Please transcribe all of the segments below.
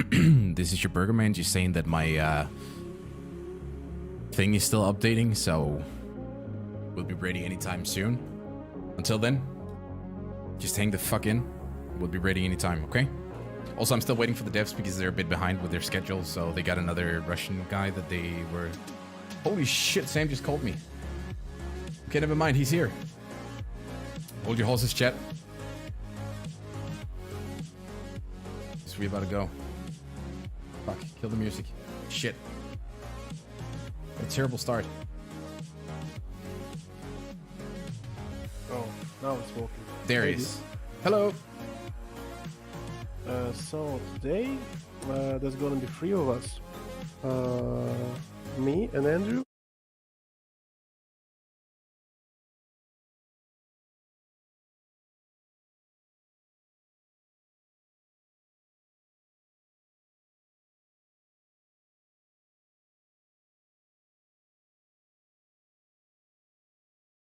This is your burger man just saying that my thing is still updating, so we'll be ready anytime soon. Until then, just hang the fuck in. We'll be ready anytime, okay? Also, I'm still waiting for the devs because they're a bit behind with their schedule, so they got another Russian guy that they were... Holy shit, Sam just called me. Okay, never mind, he's here. Hold your horses, chat. We about to go. Fuck, kill the music. Shit. A terrible start. Oh, now it's working. There he is. Hello. So today there's gonna be 3 of us. Me and Andrew.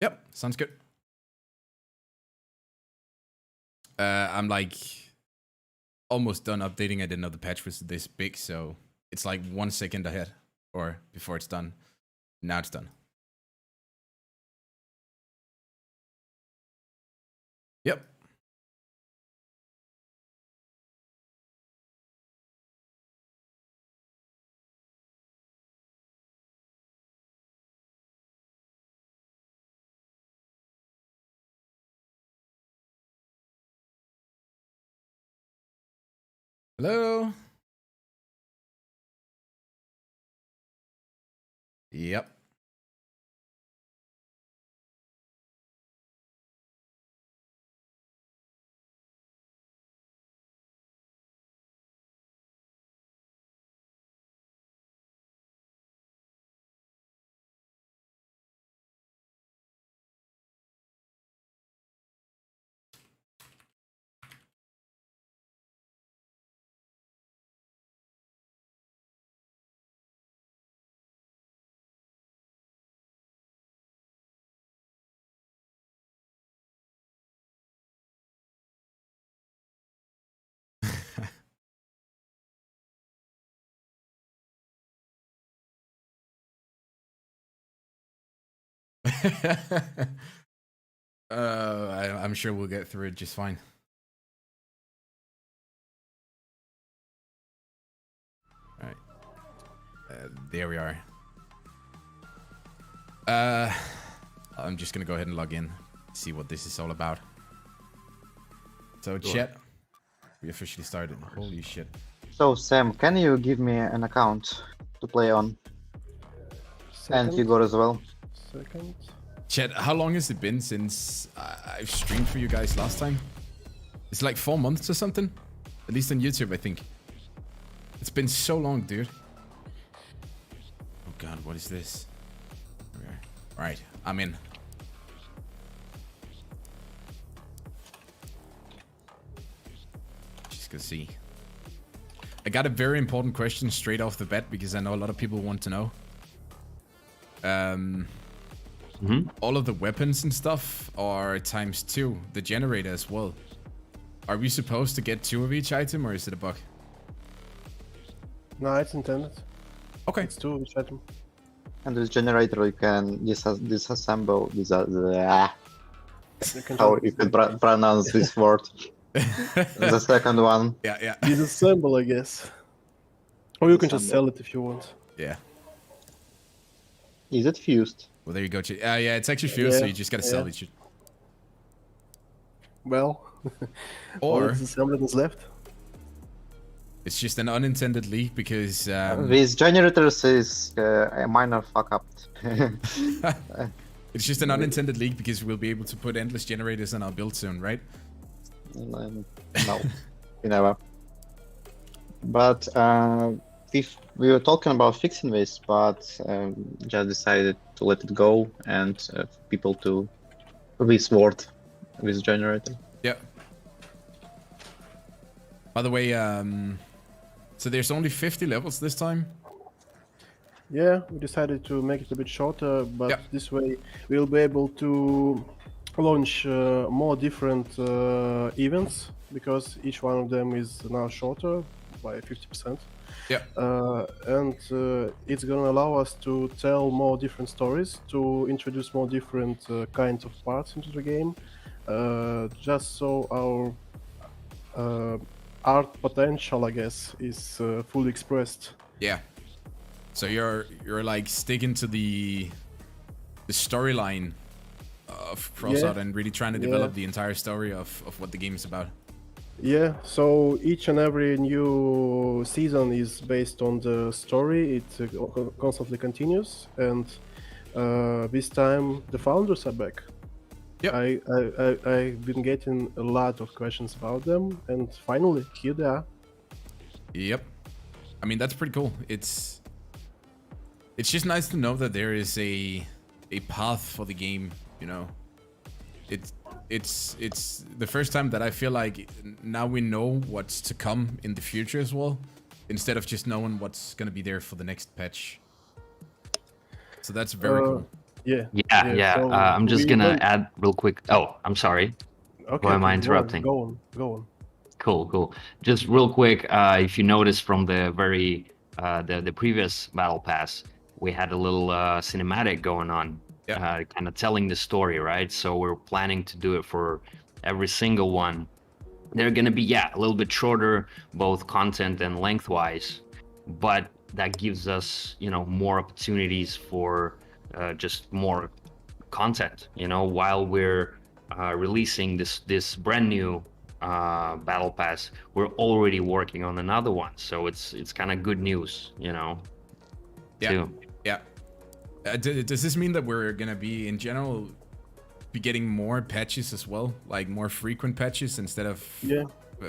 Yep, sounds good. I'm like almost done updating. I didn't know the patch was this big, so it's like 1 second ahead or before it's done. Now it's done. Yep. Hello. Yep. I'm sure we'll get through it just fine. All right. There we are. I'm just gonna go ahead and log in, see what this is all about. So, chat, we officially started. Holy shit. So, Sam, can you give me an account to play on? And Igor as well. Second. Chat, how long has it been since I've streamed for you guys last time? It's like 4 months or something? At least on YouTube, I think. It's been so long, dude. Oh god, what is this? Alright, I'm in. Just gonna see. I got a very important question straight off the bat because I know a lot of people want to know. All of the weapons and stuff are ×2. The generator as well. Are we supposed to get 2 of each item or is it a bug? No, it's intended. Okay. It's 2 of each item. And this generator you can disassemble You how you can pronounce this word. The second one. Yeah. Disassemble, I guess. Or you can just sell it if you want. Yeah. Is it fused? Well, there you go. Yeah, it's actually fused, so you just gotta sell it. Well, or disassembled is left. It's just an unintended leak because these generators is a minor fuck up. It's just an unintended leak because we'll be able to put endless generators on our build soon, right? No, you never. But we were talking about fixing this, but just decided to let it go and people to resword this generator. Yeah. By the way, so there's only 50 levels this time? Yeah, we decided to make it a bit shorter, but this way we'll be able to launch more different events, because each one of them is now shorter, by 50%. Yeah. And it's gonna allow us to tell more different stories, to introduce more different kinds of parts into the game, just so our art potential, I guess, is fully expressed. Yeah. So you're like sticking to the storyline of CROSSOUT and really trying to develop the entire story of what the game is about. Yeah, so each and every new season is based on the story. It constantly continues, and this time the founders are back. Yep. I've been getting a lot of questions about them, and finally here they are. Yep. I mean, that's pretty cool. It's just nice to know that there is a path for the game, you know. It's the first time that I feel like now we know what's to come in the future as well, instead of just knowing what's gonna be there for the next patch. So that's very cool. Yeah. So I'm just gonna add real quick. Oh, I'm sorry. Okay. Why am I interrupting? Go on. Cool. Just real quick, if you notice from the the previous Battle Pass, we had a little cinematic going on. Yeah. Kind of telling the story, right? So we're planning to do it for every single one. They're gonna be a little bit shorter, both content and lengthwise, but that gives us, you know, more opportunities for just more content. You know, while we're releasing this brand new Battle Pass, we're already working on another one. So it's kind of good news, you know. Yeah. Too. Yeah. Does this mean that we're gonna be, in general, be getting more patches as well, like more frequent patches instead of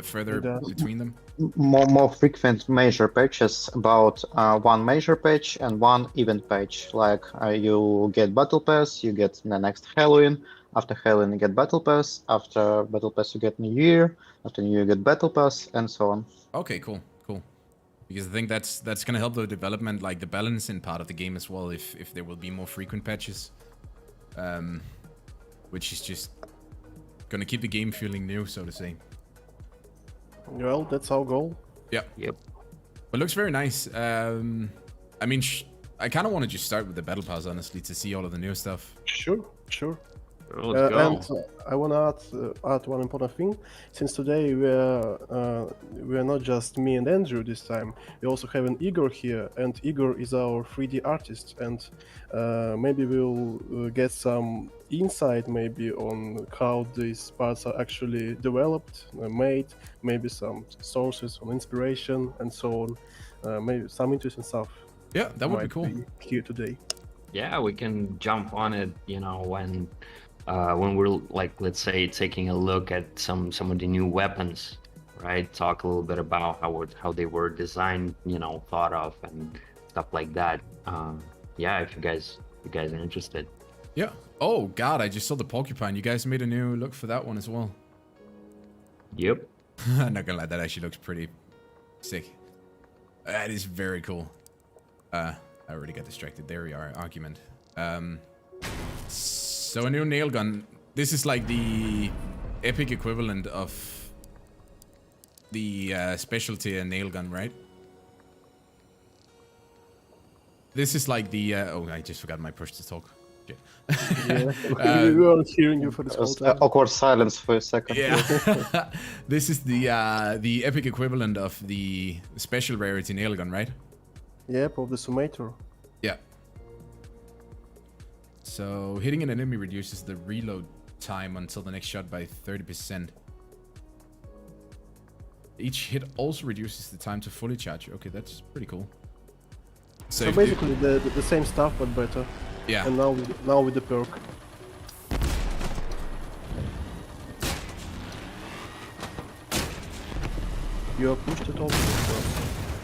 further between them? More frequent major patches, about one major patch and one event patch. Like you get Battle Pass, you get the next Halloween. After Halloween, you get Battle Pass. After Battle Pass, you get New Year. After New Year, you get Battle Pass, and so on. Okay, cool. Because I think that's gonna help the development, like the balancing part of the game as well, if there will be more frequent patches, which is just gonna keep the game feeling new, so to say. Well, that's our goal. Yeah. Yep. But looks very nice. I mean, I kind of want to just start with the Battle Pass, honestly, to see all of the new stuff. Sure. Let's go. And I want to add one important thing. Since today we are not just me and Andrew this time. We also have an Igor here, and Igor is our 3D artist. And maybe we'll get some insight maybe on how these parts are actually developed, made. Maybe some sources on inspiration and so on. Maybe some interesting stuff. Yeah, that would be cool. Here today. Yeah, we can jump on it, you know, when we're, like, let's say, taking a look at some of the new weapons, right? Talk a little bit about how they were designed, you know, thought of, and stuff like that. Yeah, if you guys are interested. Yeah. Oh God, I just saw the porcupine. You guys made a new look for that one as well. Yep. I'm not gonna lie, that actually looks pretty sick. That is very cool. I already got distracted. There we are. Argument. So a new nail gun. This is like the epic equivalent of the specialty nail gun, right? This is like the oh, I just forgot my push to talk. Shit. Yeah, we weren't hearing you for this whole time. Awkward silence for a second. Yeah. This is the epic equivalent of the special rarity nail gun, right? Yep, of the Summator. Yeah. So hitting an enemy reduces the reload time until the next shot by 30%. Each hit also reduces the time to fully charge. Okay, that's pretty cool. So basically the same stuff but better. Yeah. And now with the perk. You are pushed at all?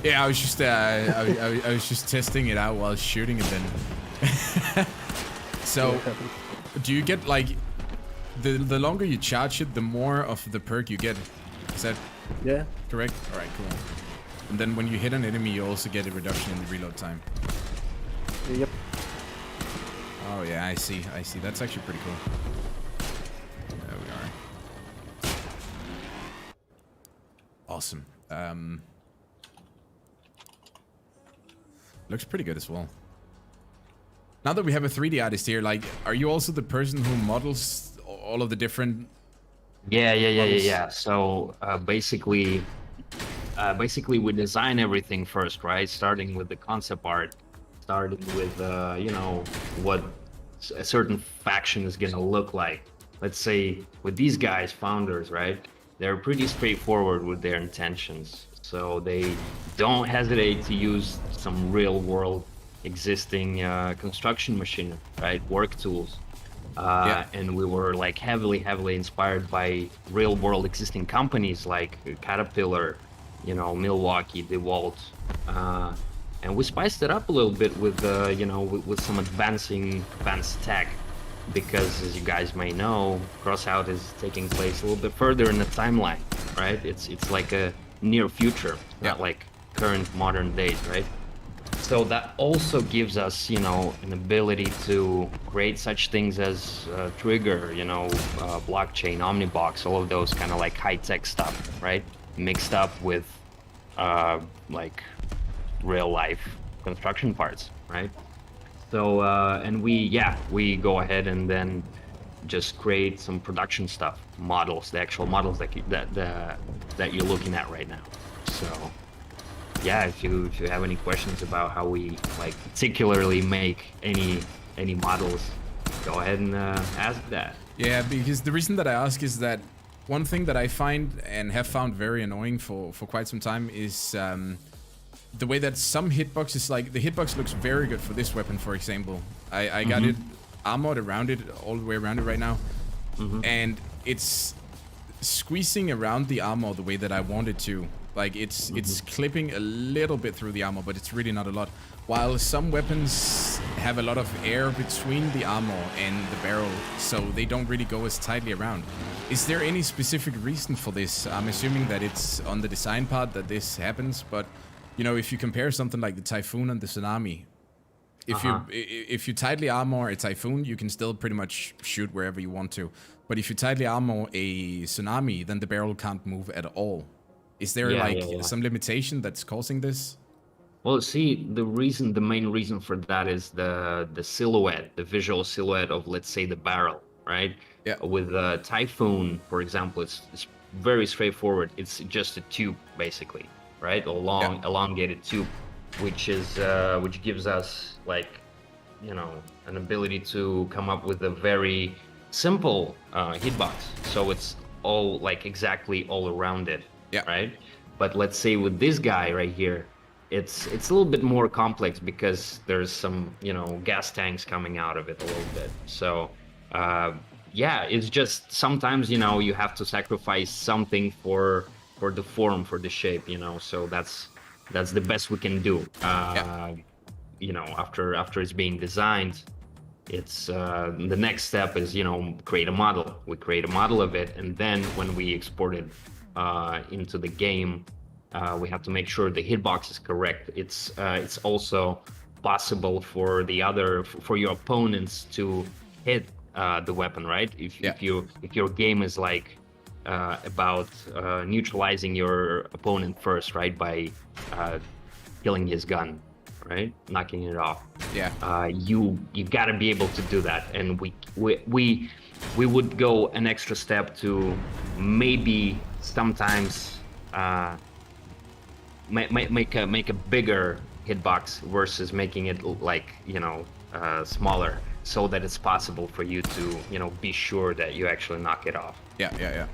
Yeah, I was just I was just testing it out while shooting it then. So, do you get, like, the longer you charge it, the more of the perk you get? Is that correct? All right, cool. And then when you hit an enemy, you also get a reduction in the reload time. Yep. Oh yeah, I see. That's actually pretty cool. There we are. Awesome. Looks pretty good as well. Now that we have a 3D artist here, like, are you also the person who models all of the different? Yeah. So basically we design everything first, right? Starting with the concept art, starting with you know, what a certain faction is gonna look like. Let's say with these guys, founders, right? They're pretty straightforward with their intentions. So they don't hesitate to use some real world existing construction machinery, right? Work tools. And we were like heavily inspired by real world existing companies like Caterpillar, you know, Milwaukee, DeWalt, and we spiced it up a little bit with you know, with some advanced tech, because as you guys may know, Crossout is taking place a little bit further in the timeline, right? It's like a near future, not like current modern days, right? So that also gives us, you know, an ability to create such things as Trigger, you know, blockchain, Omnibox, all of those kind of like high-tech stuff, right? Mixed up with like real-life construction parts, right? So and we go ahead and then just create some production stuff, models, the actual models that you're looking at right now. So. Yeah, if you have any questions about how we like particularly make any models, go ahead and ask that. Yeah, because the reason that I ask is that one thing that I find and have found very annoying for quite some time is the way that some hitboxes, like the hitbox looks very good for this weapon, for example. I got it armored around it, all the way around it right now, and it's squeezing around the armor the way that I want it to. Like it's clipping a little bit through the armor, but it's really not a lot. While some weapons have a lot of air between the armor and the barrel, so they don't really go as tightly around. Is there any specific reason for this? I'm assuming that it's on the design part that this happens, but you know, if you compare something like the Typhoon and the Tsunami, if you tightly armor a Typhoon, you can still pretty much shoot wherever you want to. But if you tightly armor a Tsunami, then the barrel can't move at all. Is there some limitation that's causing this? Well, see, the main reason for that is the silhouette, the visual silhouette of, let's say, the barrel, right? Yeah. With Typhoon, for example, it's very straightforward. It's just a tube, basically, right? A long, elongated tube, which gives us, like, you know, an ability to come up with a very simple hitbox. So it's all like exactly all around it. Yeah. Right. But let's say with this guy right here, it's a little bit more complex because there's some, you know, gas tanks coming out of it a little bit. So yeah, it's just sometimes, you know, you have to sacrifice something for the form, for the shape, you know. So that's the best we can do. You know, after it's being designed, it's the next step is, you know, create a model. We create a model of it, and then when we export it into the game, we have to make sure the hitbox is correct. It's also possible for your opponents to hit the weapon, right? If your game is like about neutralizing your opponent first, right, by killing his gun, right, knocking it off. Yeah. You gotta be able to do that, and we would go an extra step to maybe sometimes make a bigger hitbox versus making it like, you know, smaller, so that it's possible for you to, you know, be sure that you actually knock it off. Yeah.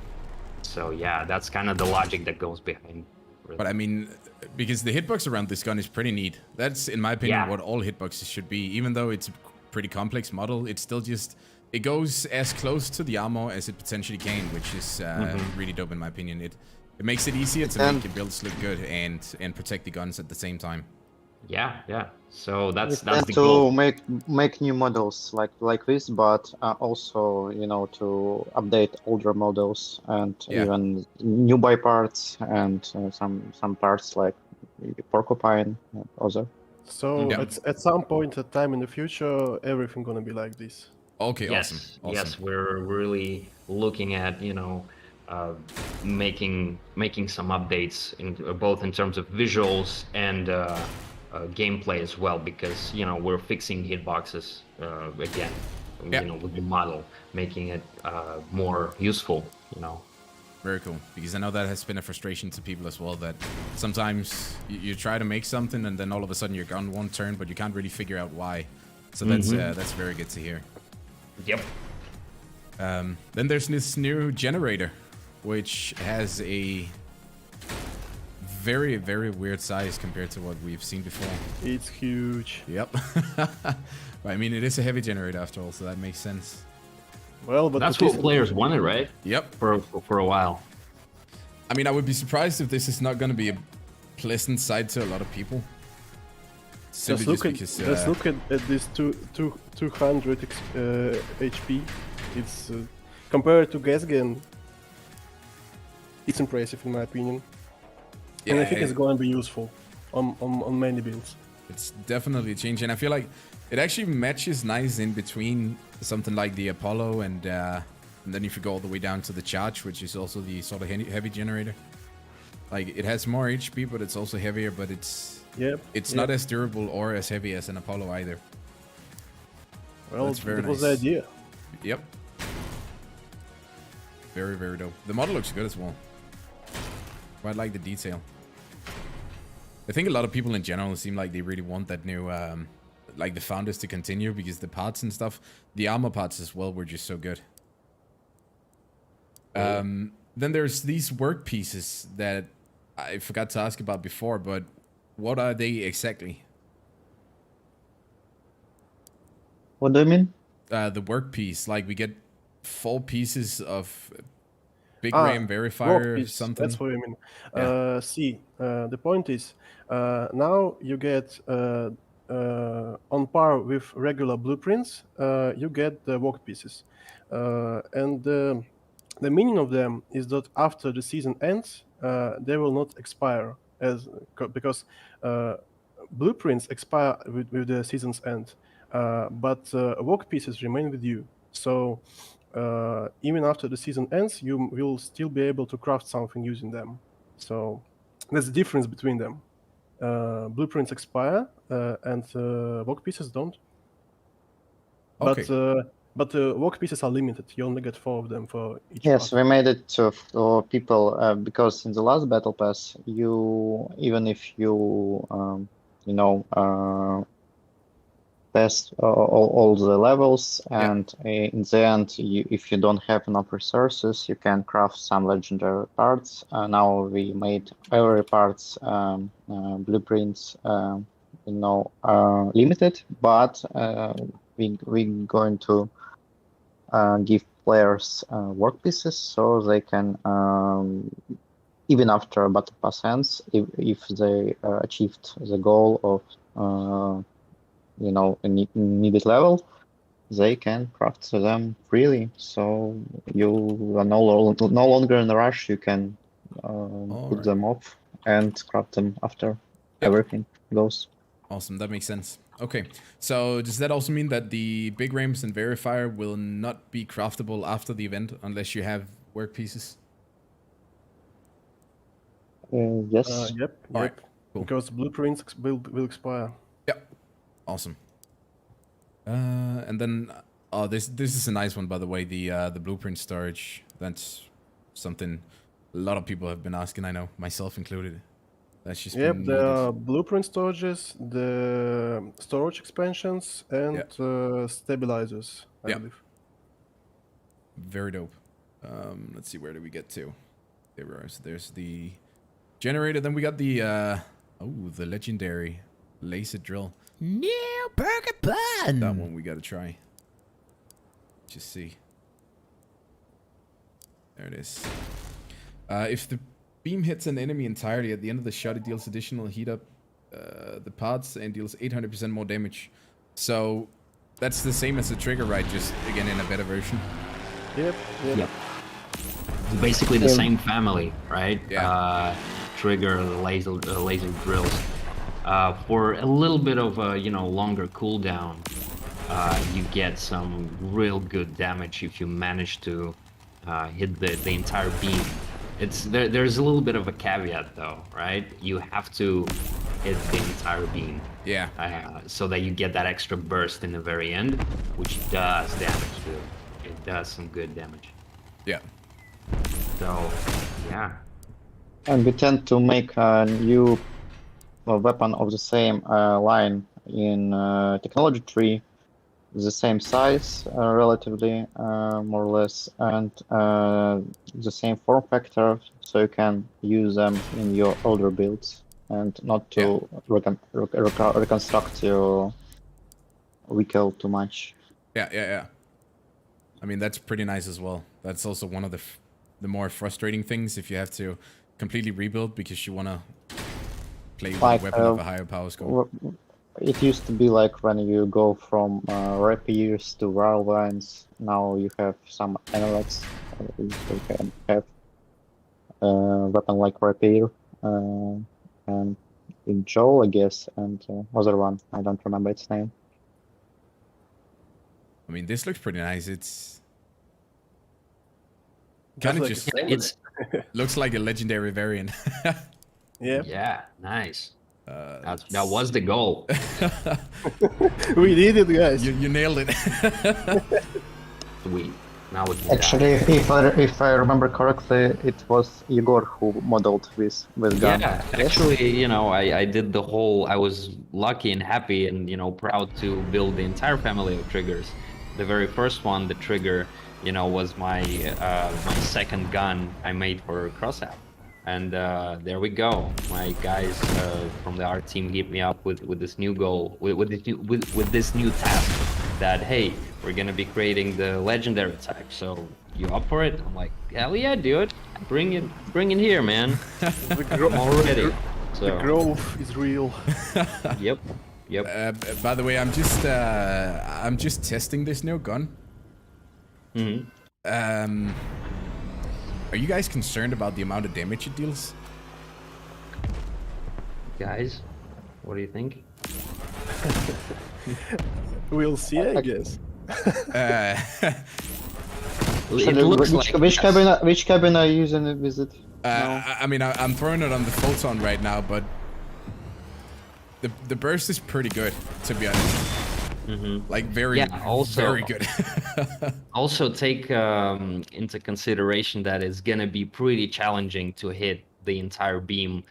So yeah, that's kind of the logic that goes behind. Really. But I mean, because the hitbox around this gun is pretty neat. That's, in my opinion, what all hitboxes should be. Even though it's a pretty complex model, it's still just, it goes as close to the armor as it potentially can, which is really dope in my opinion. It makes it easier to make your builds look good and protect the guns at the same time. Yeah. So that's the to goal. make new models like this, but also, you know, to update older models and even new buy parts and some parts like Porcupine and other. So at some point at time in the future, everything gonna be like this. Okay, yes, awesome. Yes, we're really looking at, you know, making some updates in both in terms of visuals and gameplay as well, because you know we're fixing hitboxes again, Yeah. you know, with the model, making it more useful. You know. Very cool, because I know that has been a frustration to people as well, that sometimes you try to make something and then all of a sudden you're gone one turn, but you can't really figure out why. So that's very good to hear. Yep. Then there's this new generator, which has a very, very weird size compared to what we've seen before. It's huge. Yep. I mean, it is a heavy generator after all, so that makes sense. Well, but That's what players wanted, right? Yep. For a while. I mean, I would be surprised if this is not going to be a pleasant sight to a lot of people. Just look at this 200 HP. It's compared to Gasgen. It's impressive in my opinion, and I think it's going to be useful on many builds. It's definitely changing. I feel like it actually matches nice in between something like the Apollo and then if you go all the way down to the Charge, which is also the sort of heavy generator. Like it has more HP, but it's also heavier, but it's not as durable or as heavy as an Apollo either. Well, that's very that was nice. the idea. Yep. Very, very dope. The model looks good as well. Quite like the detail. I think a lot of people in general seem like they really want that new, like the Founders to continue, because the parts and stuff, the armor parts as well were just so good. Then there's these work pieces that I forgot to ask about before, but what are they exactly? What do you mean? The work piece, like we get 4 pieces of big RAM verifier or something. That's what I mean. Yeah. See, the point is, now you get on par with regular blueprints, you get the work pieces, and the meaning of them is that after the season ends, they will not expire because blueprints expire with the season's end, but work pieces remain with you. So even after the season ends, you will still be able to craft something using them. So there's a difference between them. Blueprints expire and work pieces don't. Okay. But work pieces are limited. You only get 4 of them for each. Yes, part. we made it for people because in the last battle pass, even if you pass all the levels, and in the end, if you don't have enough resources, you can craft some legendary parts. Now we made every parts blueprints, limited, but we're going to give players work pieces so they can, even after battle pass ends, if they achieved the goal of a needed level, they can craft them freely. So you are no longer in a rush. You can put them off and craft them after everything goes. Awesome, that makes sense. Okay, so does that also mean that the big ramps and verifier will not be craftable after the event unless you have work pieces? Yes. Yep. All right, cool. Because blueprints will expire. Yep. Awesome. And then this is a nice one, by the way, the blueprint storage. That's something a lot of people have been asking, I know, myself included. That's just been the blueprint storages, the storage expansions, and stabilizers, I believe. Very dope. Let's see, where do we get to? There's the generator. Then we got the the legendary laser drill. No, BurgerBoi! That one we gotta try. Just see. There it is. If the beam hits an enemy entirely at the end of the shot, it deals additional heat up the parts and deals 800% more damage. So that's the same as the trigger, right? Just again in a better version. Yep. It's basically the same family, right? Yeah. Trigger, laser drills. For a little bit of a longer cooldown, you get some real good damage if you manage to hit the entire beam. There's a little bit of a caveat though, right? You have to hit the entire beam. Yeah. So that you get that extra burst in the very end, which does damage too. It does some good damage. Yeah. So, yeah. And we tend to make a new weapon of the same line in technology tree, the same size relatively, more or less, and the same form factor, so you can use them in your older builds and not to reconstruct your vehicle too much. Yeah. I mean, that's pretty nice as well. That's also one of the more frustrating things if you have to completely rebuild because you want to play with a weapon of a higher power scope. It used to be like when you go from rapiers to whirlwinds. Now you have some analogs. You can have a weapon like rapier and in Joel, I guess, and other one. I don't remember its name. I mean, this looks pretty nice. It's kind of like just It's looks like a legendary variant. Yeah. yeah, nice. That was the goal. We did it, guys. you nailed it. Sweet. Now we can Actually, if I remember correctly, it was Igor who modeled this with gun. Yeah, Yes? actually, you know, I did the whole. I was lucky and happy and, you know, proud to build the entire family of triggers. The very first one, the trigger, you know, was my my second gun I made for CROSSOUT. And there we go. My guys from the art team hit me up with this new goal, with this new task. That hey, we're gonna be creating the legendary type. So you up for it? I'm like, hell yeah, dude. Bring it here, man. I'm all ready. So The growth is real. yep. By the way, I'm just testing this new gun. Mm-hmm. Are you guys concerned about the amount of damage it deals? Guys, what do you think? We'll see, I guess. It looks like Which cabin are you using it with it? I mean, I'm throwing it on the photon right now, but the burst is pretty good, to be honest. Mm-hmm. Like very good. Also take into consideration that it's gonna be pretty challenging to hit the entire beam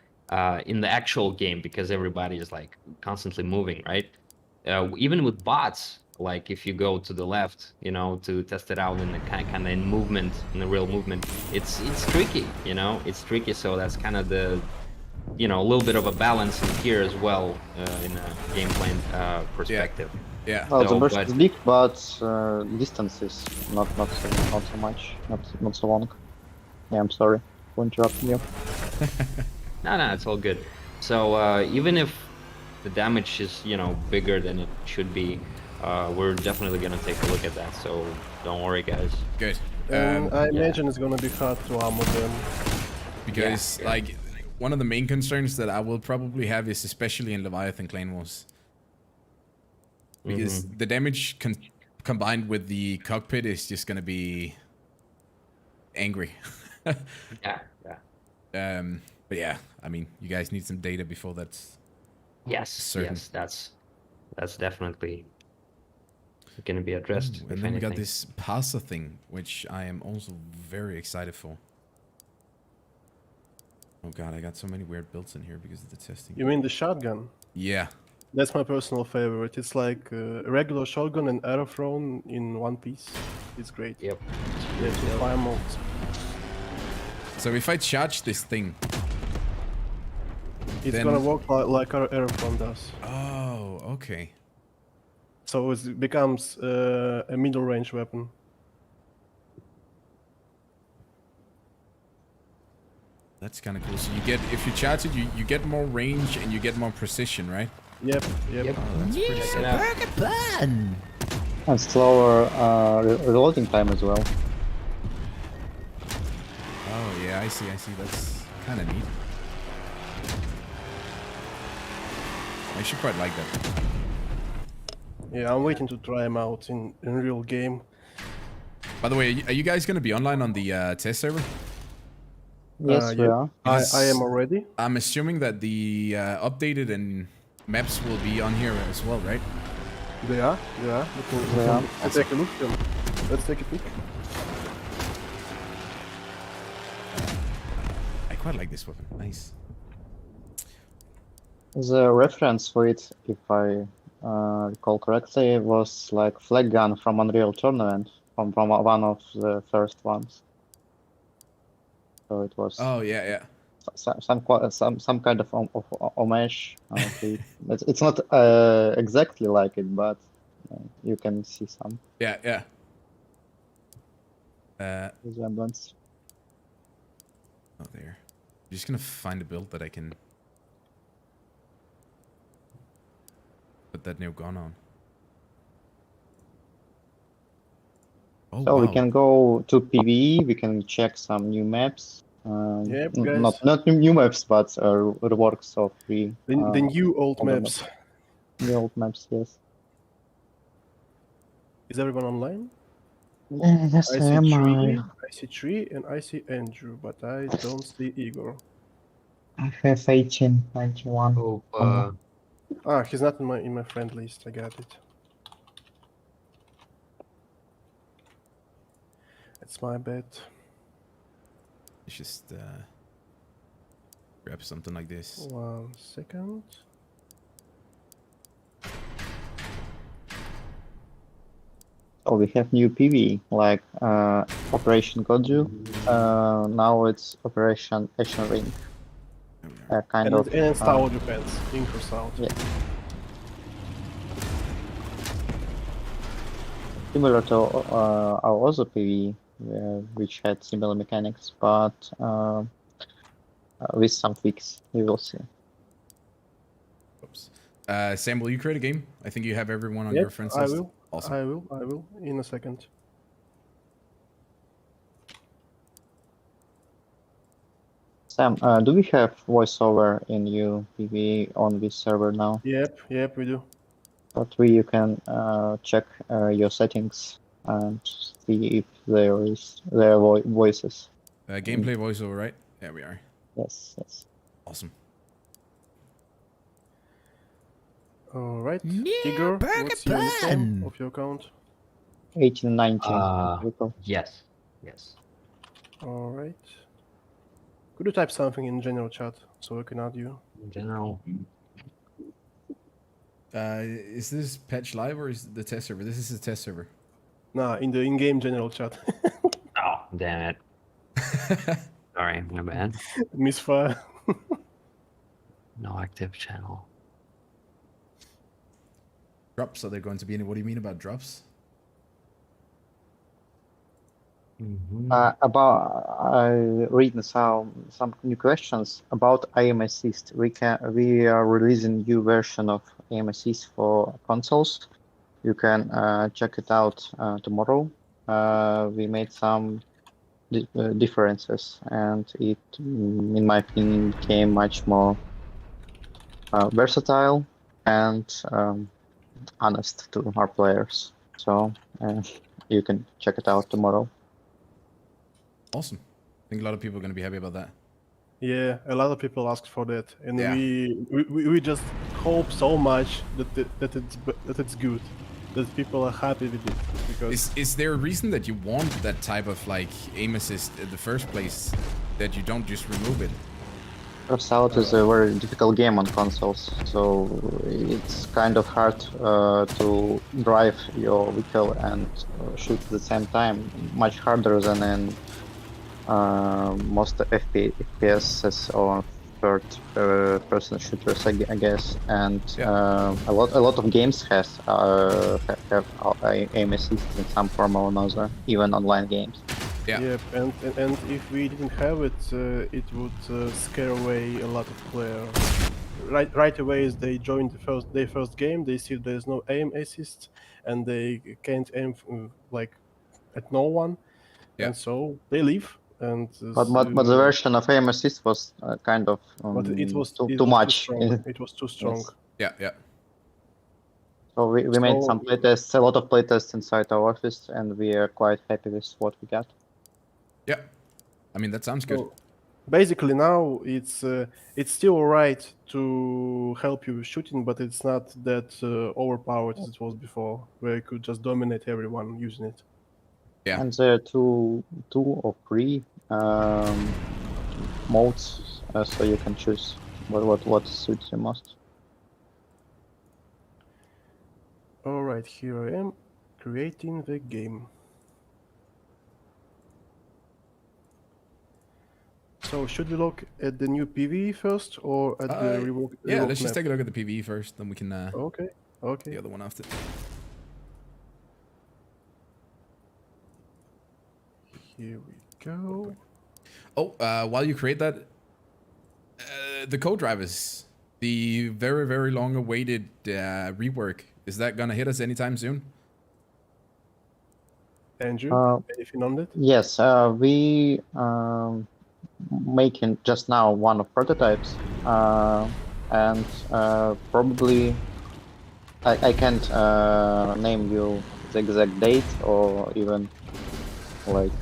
in the actual game because everybody is like constantly moving, right? Even with bots, like if you go to the left, you know, to test it out in the kind of in movement, in the real movement, it's tricky, you know, it's tricky. So that's kind of the, you know, a little bit of a balance in here as well in a gameplay perspective. Yeah. Well, No, the burst but- is big, but distance is not so much, not so long. Yeah, I'm sorry for interrupting you. No, it's all good. So even if the damage is, you know, bigger than it should be, we're definitely gonna take a look at that. So don't worry, guys. Good. And I yeah. imagine it's gonna be hard to armor them. Because like one of the main concerns that I will probably have is especially in Leviathan Clan Wars. Because the damage combined with the cockpit is just gonna be angry. Yeah. But yeah, I mean, you guys need some data before that's Yes, certain. yes, that's definitely gonna be addressed. And if then we got anything. this Pasa thing, which I am also very excited for. Oh god, I got so many weird builds in here because of the testing. You mean the shotgun? Yeah. That's my personal favorite. It's like a regular shotgun and arrow thrown in one piece. It's great. Yep. Yeah, two fire modes. So if I charge this thing, It's Then- gonna work like our arrow thrown does. oh, okay. So it becomes a middle range weapon. That's kind of cool. So you get, if you charge it, you get more range and you get more precision, right? Yep. Yep. Oh, that's pretty sick. Yeah. Burger bun. And slower reloading time as well. Oh yeah, I see. That's kind of neat. I should quite like that. Yeah, I'm waiting to try them out in real game. By the way, are you guys gonna be online on the test server? Yes, we Yeah, are. I am already. I'm assuming that the updated and maps will be on here as well, right? They are. We Yeah. can take a look. Let's take a peek. I quite like this weapon. Nice. The reference for it, if I recall correctly, was like flag gun from Unreal Tournament, from one of the first ones. So it was Oh yeah, yeah. some kind of homage. To it. It's not exactly like it, but you can see some Yeah, yeah. resemblance. Oh, there. I'm just gonna find a build that I can put that new gun on. Oh, So wow. we can go to PvE. We can check some new maps. Yep, guys. Not new maps, but reworks of the The new old older maps. the old maps. Yes. Is everyone online? Yes, I I see am. Tree, I see Tree, and I see Andrew, but I don't see Igor. I have 18, 91. Hope, Ah, he's not in my friend list. I got it. It's my bad. Let's just grab something like this. 1 second. So we have new PV like Operation Goju. Now it's Operation Action Ring. There we are. Kind And, of. and Star Defense in CROSSOUT. Yeah. Similar to our other PV, which had similar mechanics, but with some tweaks. We will see. Oops. Sam, will you create a game? I think you have everyone on Yep, your friends I list. will. Awesome. I will in a second. Sam, do we have voiceover in UPV on this server now? Yep, we do. But you can check your settings and see if there are voices. Gameplay voiceover, right? There we are. Yes, yes. Awesome. All right. New Igor, burger what's your bun. nickname of your account? 18, 19. recall. yes. All right. Could you type something in general chat so I can add you? In general. Is this patch live or is it the test server? This is the test server. Nah, in the in-game general chat. Oh, damn it. Sorry, my bad. Misfire. No active channel. Drops, are there going to be any? What do you mean about drops? I read some new questions about aim assist. We are releasing new version of aim assist for consoles. You can check it out tomorrow. We made some differences, and it, in my opinion, became much more versatile and honest to our players. So you can check it out tomorrow. Awesome. I think a lot of people are going to be happy about that. Yeah, a lot of people asked for that, and Yeah. we just hope so much that it's good, that people are happy with it. Because Is there a reason that you want that type of like aim assist in the first place, that you don't just remove it? CROSSOUT is a very difficult game on consoles, so it's kind of hard to drive your vehicle and shoot at the same time. Much harder than in most FPSs or third-person shooters, I guess. And a lot of games have aim assist in some form or another, even online games. Yeah. Yep, and if we didn't have it, it would scare away a lot of players. Right away, as they join their first game, they see there's no aim assist, and they can't aim like at no one, and so they leave. And But the version of aim assist was kind of but it was too much. Too strong. It was too strong. Yes. Yeah. So we made So- some playtests, a lot of playtests inside our office, and we are quite happy with what we got. Yeah. I mean, that sounds good. basically now it's still alright to help you with shooting, but it's not that overpowered as it was before, where you could just dominate everyone using it. Yeah. And there are two or three modes, so you can choose what suits you most. Alright, here I am, creating the game. So should we look at the new PvE first, or at the rework? Yeah, rework let's just map? take a look at the PvE first, then we can Okay, okay. the other one after. Here we go. Oh, while you create that, the co-drivers, the very, very long-awaited rework, is that gonna hit us anytime soon? Andrew, anything on that? Yes, we making just now one of prototypes, and probably I can't name you the exact date or even like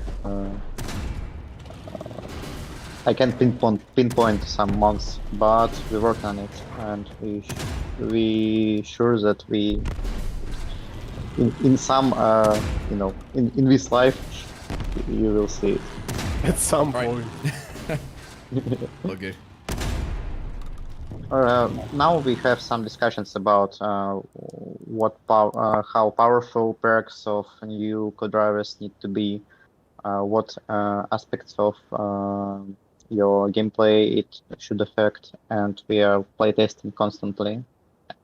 I can pinpoint some months, but we work on it, and we sure that we in some you know in this life you will see it. At some Right. point. Okay. Now we have some discussions about how powerful perks of new co-drivers need to be, what aspects of your gameplay it should affect, and we are playtesting constantly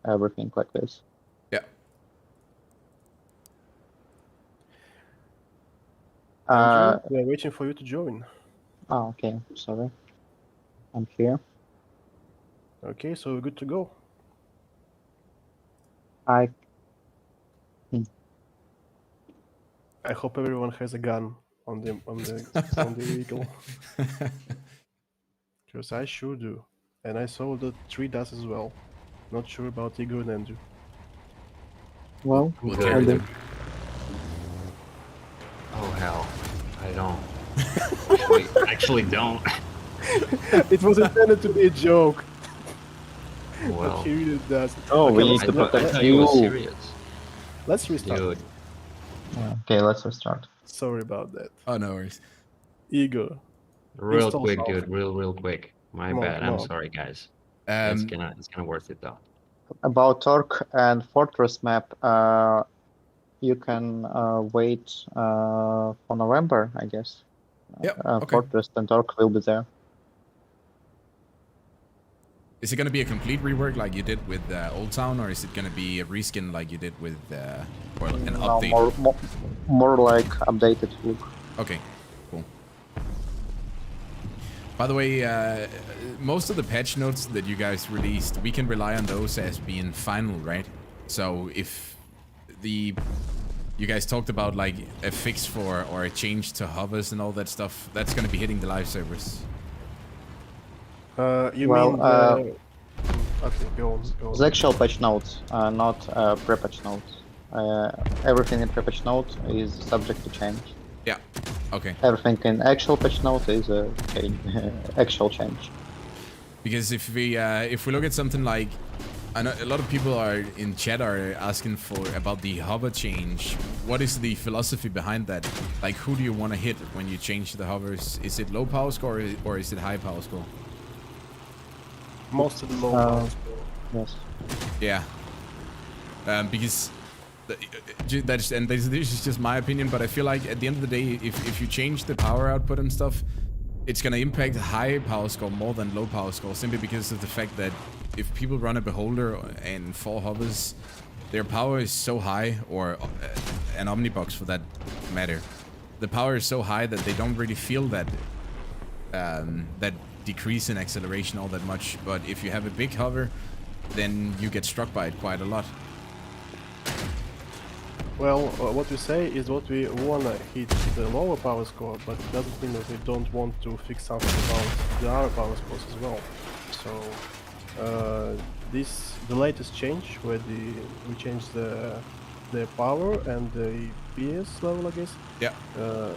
everything like this. Yeah. Andrew, we are waiting for you to join. Oh, okay, sorry. I'm here. Okay, so we're good to go. I hope everyone has a gun on the on the vehicle, because I sure do, and I saw that Tree does as well. Not sure about Igor and Andrew. well, We'll Good. carry them. Oh hell, I don't. actually don't. It was intended to be a joke, but Well, he really does. Oh, Okay, we let's need to go- protect I thought you was you. serious, Let's restart. dude. Okay, let's restart. Sorry about that. Oh, no worries. Igor, Real Install quick, software. dude. Real quick. My Come on, bad. come I'm on. sorry, guys. It's Um, gonna worth it though. About Torque and Fortress map, you can wait for November, I guess. Yep, okay. Fortress and Torque will be there. is it gonna be a complete rework like you did with Old Town, or is it gonna be a reskin like you did with or an No, update? more like updated look. Okay, cool. By the way, most of the patch notes that you guys released, we can rely on those as being final, right? So if you guys talked about like a fix for or a change to hovers and all that stuff, that's gonna be hitting the live servers. you Well, mean okay, go on. The actual patch notes, not pre-patch notes. Everything in pre-patch note is subject to change. Yeah. Okay. Everything in actual patch note is a change, actual change. Because if we look at something like, I know a lot of people are in chat are asking for about the hover change. What is the philosophy behind that? Like, who do you want to hit when you change the hovers? Is it low power score or is it high power score? Most of the low ones. Yes. Yeah. Because this is just my opinion, but I feel like at the end of the day, if you change the power output and stuff, it's gonna impact high power score more than low power score, simply because of the fact that if people run a beholder and 4 hovers, their power is so high, or an omnibox for that matter, the power is so high that they don't really feel that that decrease in acceleration all that much. But if you have a big hover, then you get struck by it quite a lot. Well, what we say is what we wanna hit the lower power score, but it doesn't mean that we don't want to fix something about the higher power scores as well. So the latest change where we changed the the power and the PS level, I guess. Yeah.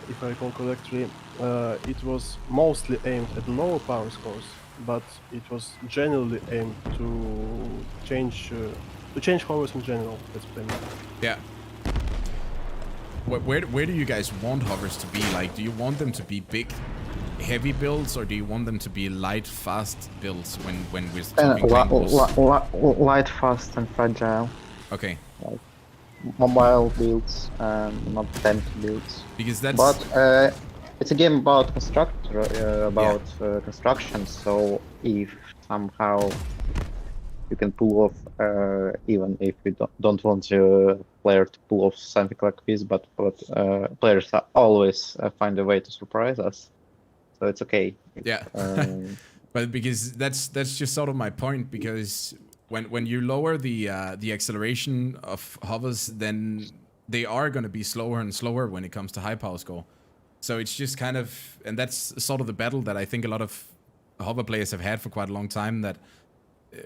If I recall correctly, it was mostly aimed at lower power scores, but it was generally aimed to change hovers in general. That's what I mean. Yeah. Where do you guys want hovers to be? Like, do you want them to be big, heavy builds, or do you want them to be light, fast builds when we're talking angles? Light, fast, and fragile. Okay. Like mobile builds, not tanky builds. Because that's. But it's a game about construction. So if somehow you can pull off, even if you don't want your player to pull off something like this, but players always find a way to surprise us, so it's okay. Yeah. But because that's just sort of my point, because when you lower the acceleration of hovers, then they are going to be slower and slower when it comes to high power score. So it's just kind of, and that's sort of the battle that I think a lot of hover players have had for quite a long time, that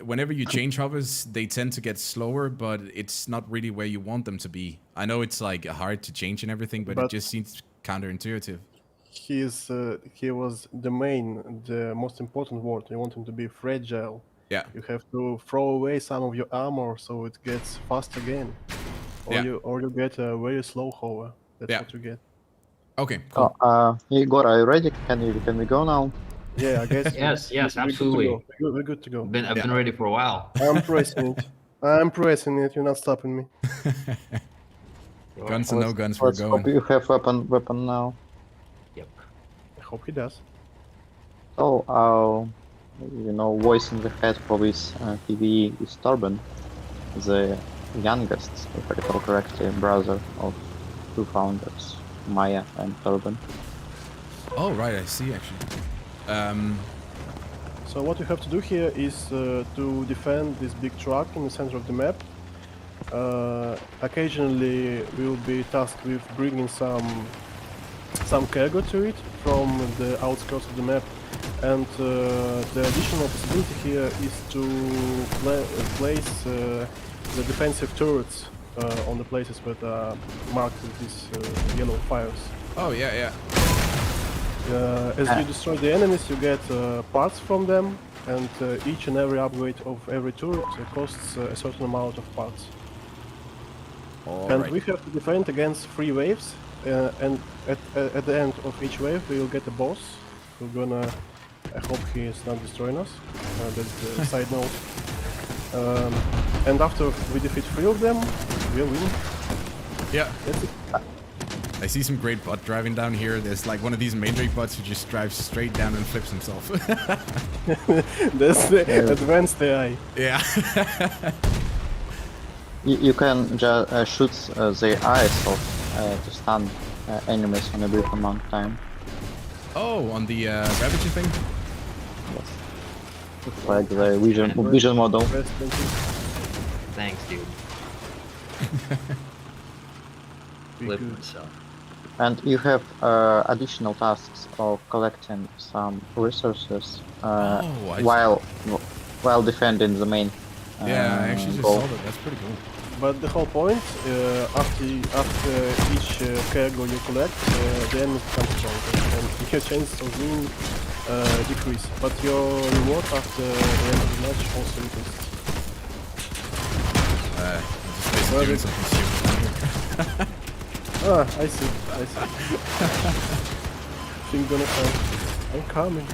whenever you change hovers, they tend to get slower, but it's not really where you want them to be. I know it's like hard to change and everything, but it just seems counterintuitive. He was the most important word. You want him to be fragile. Yeah. You have to throw away some of your armor so it gets fast again, or you get a very slow hover. That's what you get. Okay. Cool. Igor, are you ready? Can we go now? Yeah, I guess. Yes, absolutely. We're good to go. I've been ready for a while. I'm pressing it. You're not stopping me. Guns and no guns, we're going. Hope you have weapon now. Yep. I hope he does. So, voice in the head for this PvE is Torben, the youngest, if I recall correctly, brother of two founders, Maya and Torben. Oh, right, I see, actually. So what you have to do here is to defend this big truck in the center of the map. Occasionally we will be tasked with bringing some cargo to it from the outskirts of the map, and the additional possibility here is to place the defensive turrets on the places that are marked with these yellow fires. Oh, yeah. As you destroy the enemies, you get parts from them, and each and every upgrade of every turret costs a certain amount of parts. We have to defend against 3 waves, and at the end of each wave we will get a boss. We're gonna... I hope he is not destroying us. That's the side note. And after we defeat 3 of them, we'll win. Yeah. That's it. I see some great bot driving down here. There's like one of these main rig bots who just drives straight down and flips himself. That's the advanced AI. Yeah. You can just shoot the eyes off to stun enemies on a brief amount of time. Oh, on the Ravager thing? Yes. Like the vision model. Thanks, dude. Flip myself. And you have additional tasks of collecting some resources while defending the main. Yeah, I actually just goal. saw that. That's pretty cool. But the whole point, after each cargo you collect, the enemy becomes stronger, and your chances of winning decrease. But your reward after the end of the match also increases. I'm just basically doing something stupid. I see. Thing gonna come. I'm coming.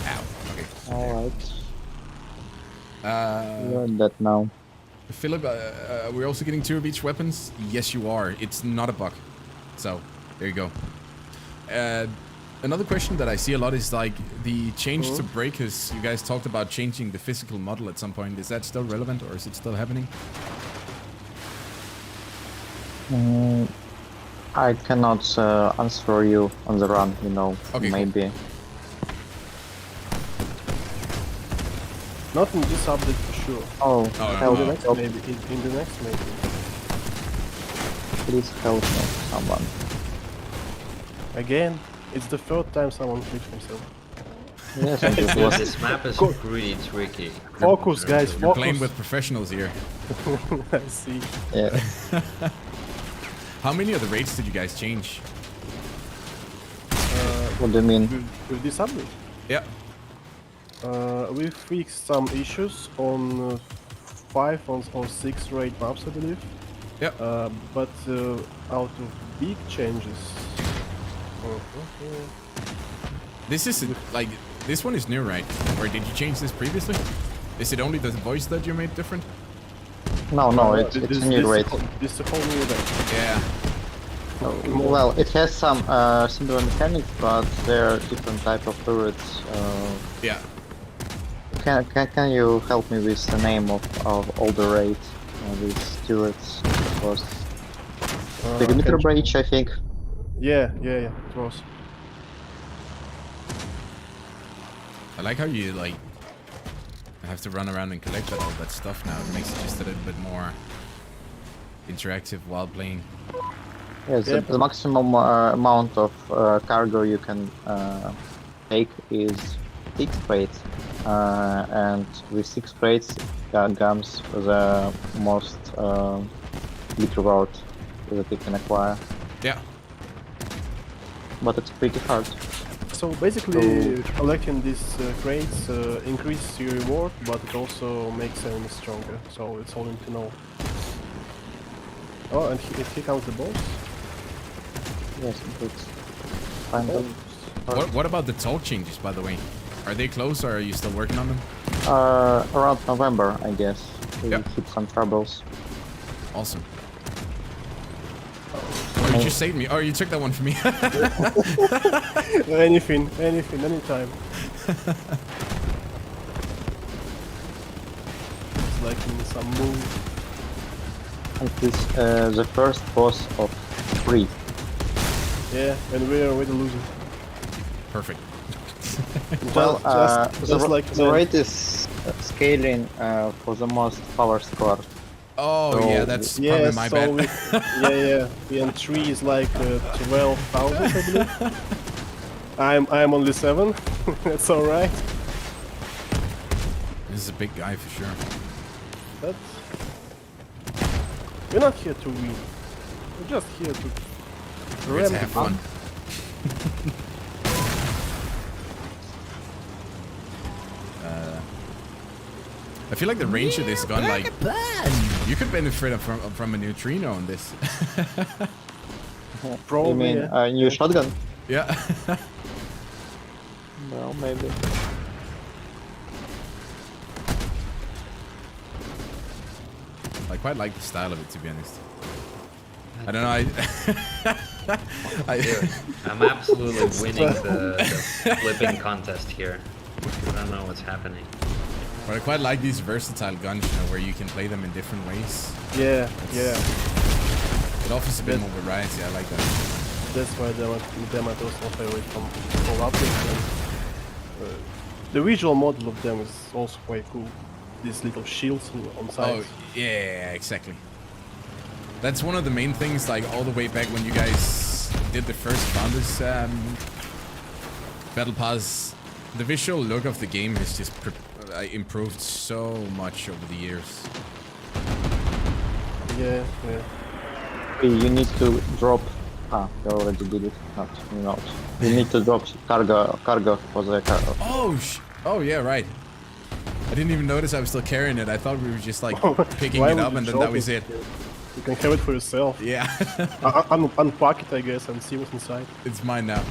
Ow. Okay. Alright. Learn that now. Philip, we're also getting 2 of each weapons? Yes, you are. It's not a bug. So, there you go. Another question that I see a lot is like the change to breakers. You guys talked about changing the physical model at some point. Is that still relevant, or is it still happening? I cannot answer you on the run, Okay, maybe. Cool. Not in this update for sure. Oh, In the next maybe. In the next maybe. Please help me, someone. Again, it's the 3rd time someone flipped himself. Yes, and it was This map is Go- pretty tricky. Focus, guys, You're focus. playing with professionals here. I see. yeah. How many of the raids did you guys change? What do you mean? With this update, Yeah. we fixed some issues on 5 or 6 raid maps, I believe. Yeah. But out of big changes. This is like this one is new, right? Or did you change this previously? Is it only the voice that you made different? No, it's a new raid. This is a whole new event. Yeah. Well, it has some similar mechanics, but there are different type of turrets. Yeah. Can you help me with the name of all the raid? These turrets. It was Perimeter Breach, I think. Yeah, it was. I like how you like have to run around and collect all that stuff now. It makes it just a little bit more interactive while playing. Yes, Yeah, the maximum amount of cargo you can take is 6 crates, and with 6 crates comes the most big reward that you can acquire. Yeah. But it's pretty hard. So basically, collecting these crates increases your reward, but it also makes enemies stronger. So it's all you need to know. Oh, and here comes the boss. Yes, it's kind of. What about the toll changes, by the way? Are they close or are you still working on them? Around November, I guess. We Yep. hit some troubles. Awesome. Oh, you just saved me. Oh, you took that one from me. Anything, anytime. It's like in some movie. And it's the first boss of 3. Yeah, and we're already losing. Perfect. Well, just like the rate is scaling for the most power score. Oh, So- yeah, that's probably yeah, my so bad. yeah, and 3 is like 12,000, I believe. I'm only 7. That's all right. This is a big guy for sure. But we're not here to win. We're just here to We're here to have fun. I feel like the range of this gun, like, you could benefit from a neutrino on this. Probably. You mean Yeah. a new shotgun? Yeah. Well, maybe. I quite like the style of it, to be honest. I don't know, I'm absolutely winning the flipping contest here. I don't know what's happening. but I quite like these versatile guns, you know, where you can play them in different ways. Yeah. It offers a bit more variety, I like that. That's why them are also my favorite from all updates. And, the visual model of them is also quite cool. These little shields on Oh, sides. yeah, exactly. That's one of the main things, like, all the way back when you guys did the first Founders Battle Pass. The visual look of the game has just improved so much over the years. Yeah. You need to drop. You already did it. Not. You need to drop cargo for the cargo. Oh, yeah, right. I didn't even notice I was still carrying it. I thought we were just, like, picking Why it would up you and then drop that was it. You can have it for yourself. Yeah. Unpack it, I guess, and see what's inside. It's mine now.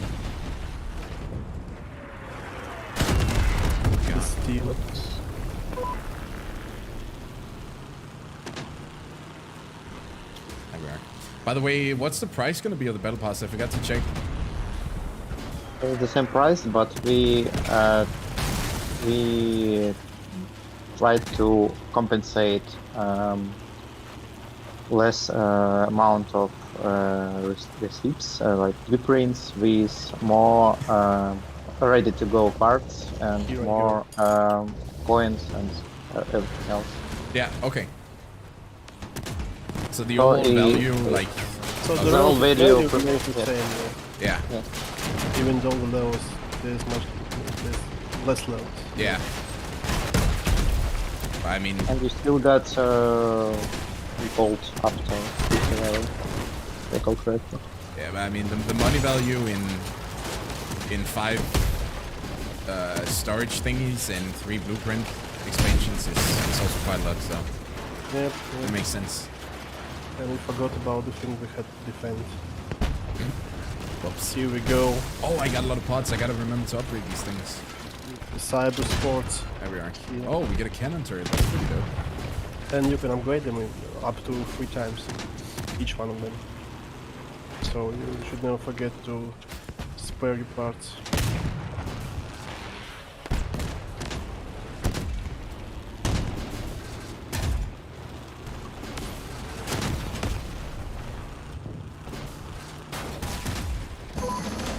The steel. There we are. By the way, what's the price going to be of the Battle Pass? I forgot to check. It's the same price, but we try to compensate less amount of receipts, like reprints, with more ready-to-go parts and Hero. more coins and everything else. Yeah, okay. So the So overall value, like, So Oh, the the real whole value value remains the yeah. same, yeah. even though the levels there's much less. less load. Yeah. I mean, And you still got gold after 50 level. Recall correctly. yeah, but I mean the money value in 5 storage thingies and 3 blueprint expansions is also quite a lot, so Yep, it yep. makes sense. And we forgot about the thing we had to defend. Whoops. Here we go. Oh, I got a lot of pots. I gotta remember to upgrade these things. The cyber sports. There we are. Yeah. Oh, we get a cannon turret. That's pretty dope. And you can upgrade them up to 3 times, each one of them. So you should never forget to spare your parts.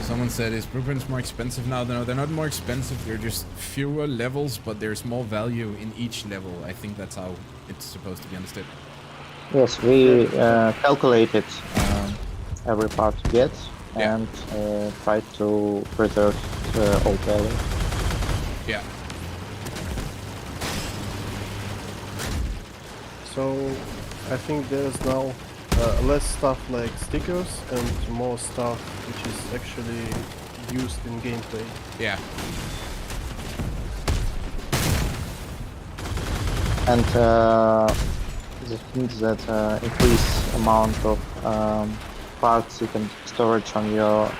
Someone said, is blueprints more expensive now? No, they're not more expensive. They're just fewer levels, but there's more value in each level. I think that's how it's supposed to be understood. Yes, we calculated every part you get Yeah. and try to preserve all value. Yeah. So I think there's now less stuff like stickers and more stuff which is actually used in gameplay. Yeah. And the things that increase amount of parts you can storage on your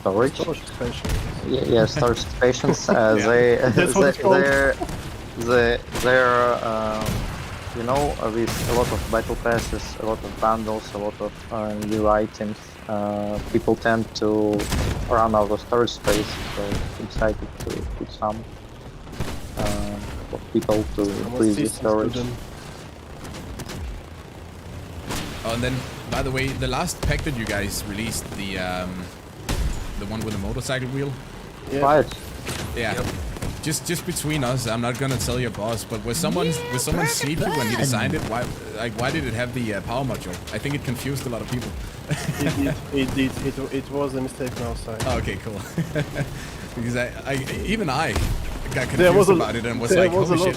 storage. Storage expansion. Yeah, storage stations. That's what it's called. They're you know, with a lot of battle passes, a lot of bundles, a lot of new items, people tend to run out of storage space, so we decided to put some for people to increase the storage. Oh, and then, by the way, the last pack that you guys released, the one with the motorcycle wheel. Yeah. Right. Yeah. Just between us, I'm not gonna tell your boss, but was someone sneaky when he designed it? Why did it have the power module? I think it confused a lot of people. It did. It was a mistake on our side. Oh, okay, cool. Because I got There was confused about it and was like, holy shit.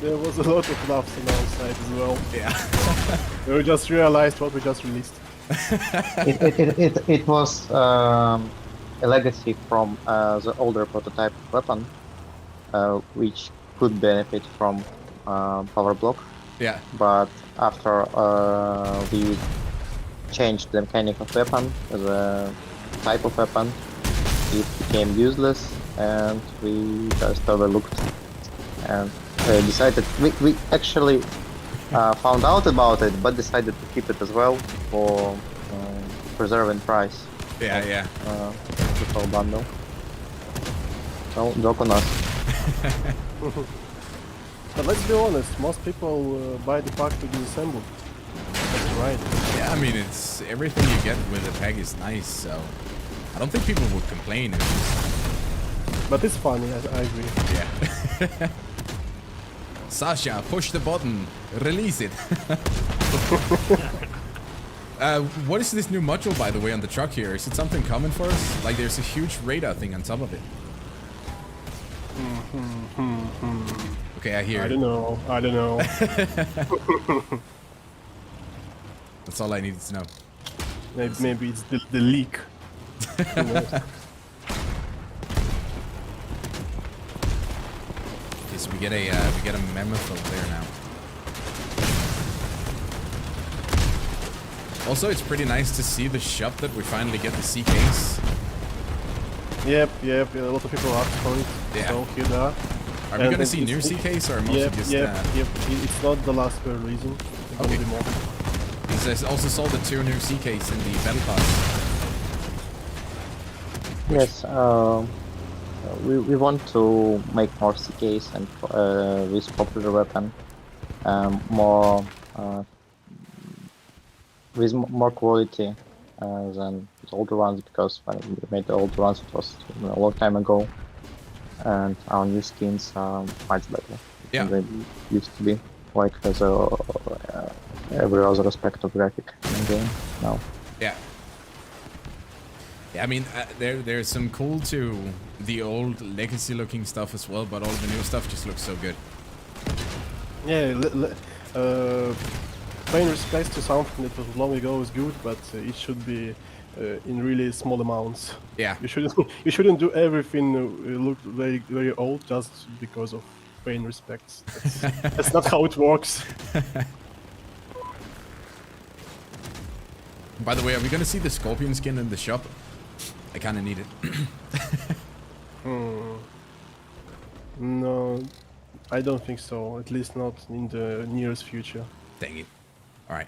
There was a lot of laughs on our side as well. Yeah. We just realized what we just released. It was a legacy from the older prototype weapon, which could benefit from power block. Yeah. But after we changed the mechanic of weapon, the type of weapon, it became useless, and we just overlooked and decided we actually found out about it, but decided to keep it as well for preserving price. Yeah. The whole bundle. So joke on us. But let's be honest, most people buy the pack to disassemble. That's right. Yeah, I mean, it's everything you get with the pack is nice, so I don't think people would complain. It's just, But it's funny, I agree. yeah. Sasha, push the button, release it. What is this new module, by the way, on the truck here? Is it something common for us? Like, there's a huge radar thing on top of it. Okay, I hear I it. don't know. I don't know. That's all I needed to know. Maybe it's the leak. Who knows? Okay, so we get a mammoth over there now. Also, it's pretty nice to see the shop that we finally get the CKs. Yep. A lot of people ask for it. Yeah. So here they are. Are we gonna see new CKs or mostly just? Yep. It's not the last we're releasing. There's Okay. gonna be more. Because I also saw the 2 new CKs in the Battlepass. Yes, we want to make more CKs and with popular weapon, more with more quality than the older ones, because when we made the older ones it was a long time ago, and our new skins are much better Yeah. than they used to be. Like as every other aspect of graphic in the game now. Yeah. Yeah, I mean, there's some cool to the old legacy-looking stuff as well, but all the new stuff just looks so good. Yeah, paying respect to something that was long ago is good, but it should be in really small amounts. Yeah. You shouldn't do everything look very old just because of paying respects. That's not how it works. By the way, are we gonna see the scorpion skin in the shop? I kind of need it. No, I don't think so. At least not in the nearest future. Dang it. All right.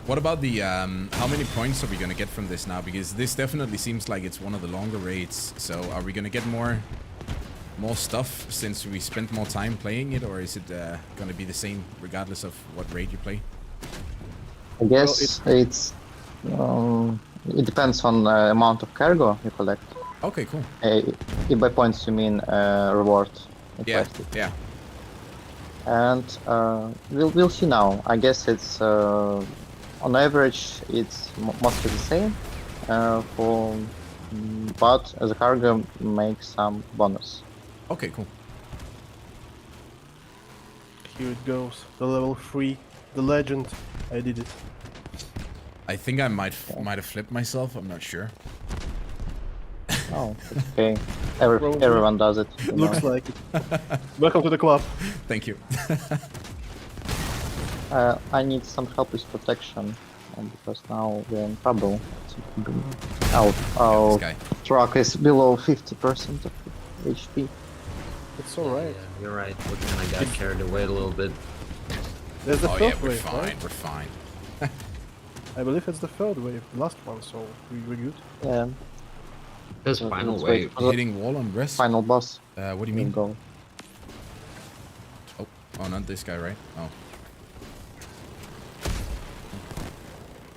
What about the, how many points are we gonna get from this now? Because this definitely seems like it's one of the longer raids. So are we gonna get more stuff since we spent more time playing it, or is it gonna be the same regardless of what raid you play? I guess it depends on the amount of cargo you collect. Okay, cool. If by points you mean reward. Yeah, requested. yeah. And we'll see now. I guess it's on average it's mostly the same but the cargo makes some bonus. Okay, cool. Here it goes. The level 3, the legend. I did it. I think I might have flipped myself. I'm not sure. Oh, okay. Everyone does it. you know. Looks like it. Welcome to the club. Thank you. I need some help with protection because now we're in trouble. Our This guy. truck is below 50% of HP. It's alright. Yeah, you're right. We kind of got carried away a little bit. There's the Oh third yeah, we're wave, fine. right? We're fine. I believe it's the third wave, the last one, so we're good. Yeah, This final let's wait wave. for the Hitting wall on rest. final boss. What do you We'll mean? go. Oh, not this guy, right? Oh.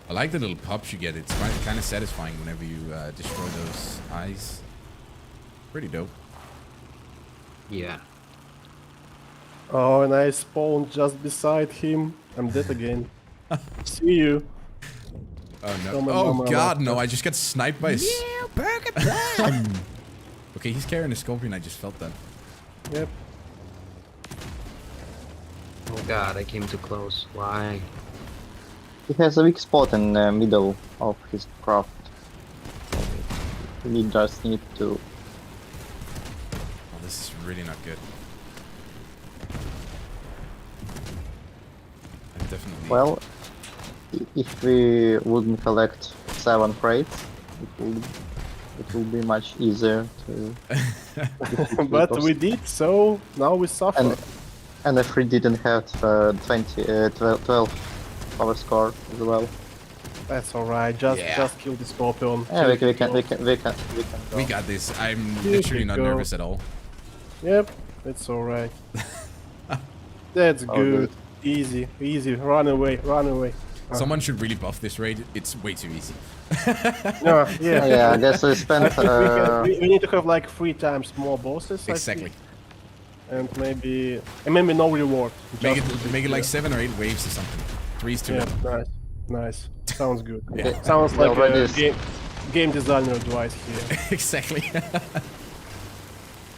I like the little pops you get. It's kind of satisfying whenever you destroy those eyes. Pretty dope. Yeah. Oh, and I spawned just beside him. I'm dead again. See you. Oh no! Come on, Oh mama, god, mama. no! I just got sniped by. Yeah, burger bun. Okay, he's carrying a scorpion. I just felt that. Yep. Oh god, I came too close. Why? He has a weak spot in the middle of his craft. We just need to. Oh, this is really not good. I definitely. Well, if we wouldn't collect 7 crates, it will be much easier to. But we did, so now we suffer. And if we didn't have 12 power score as well. That's alright. Just kill the scorpion. Yeah, we Kill can the go. We got this. I'm Here literally we not go. nervous at all. Yep, it's alright. That's Oh, good. Easy, easy. Run away, run away. Someone should really buff this raid. It's way too easy. No, Oh, yeah. yeah, I guess we spent. We need to have like 3 times more bosses. I Exactly. think. And maybe no reward. Make just to be it like clear. 7 or 8 waves or something. 3's too Yeah, little. nice, nice. Sounds good. Yeah. Sounds We like already a game designer advice here. Exactly.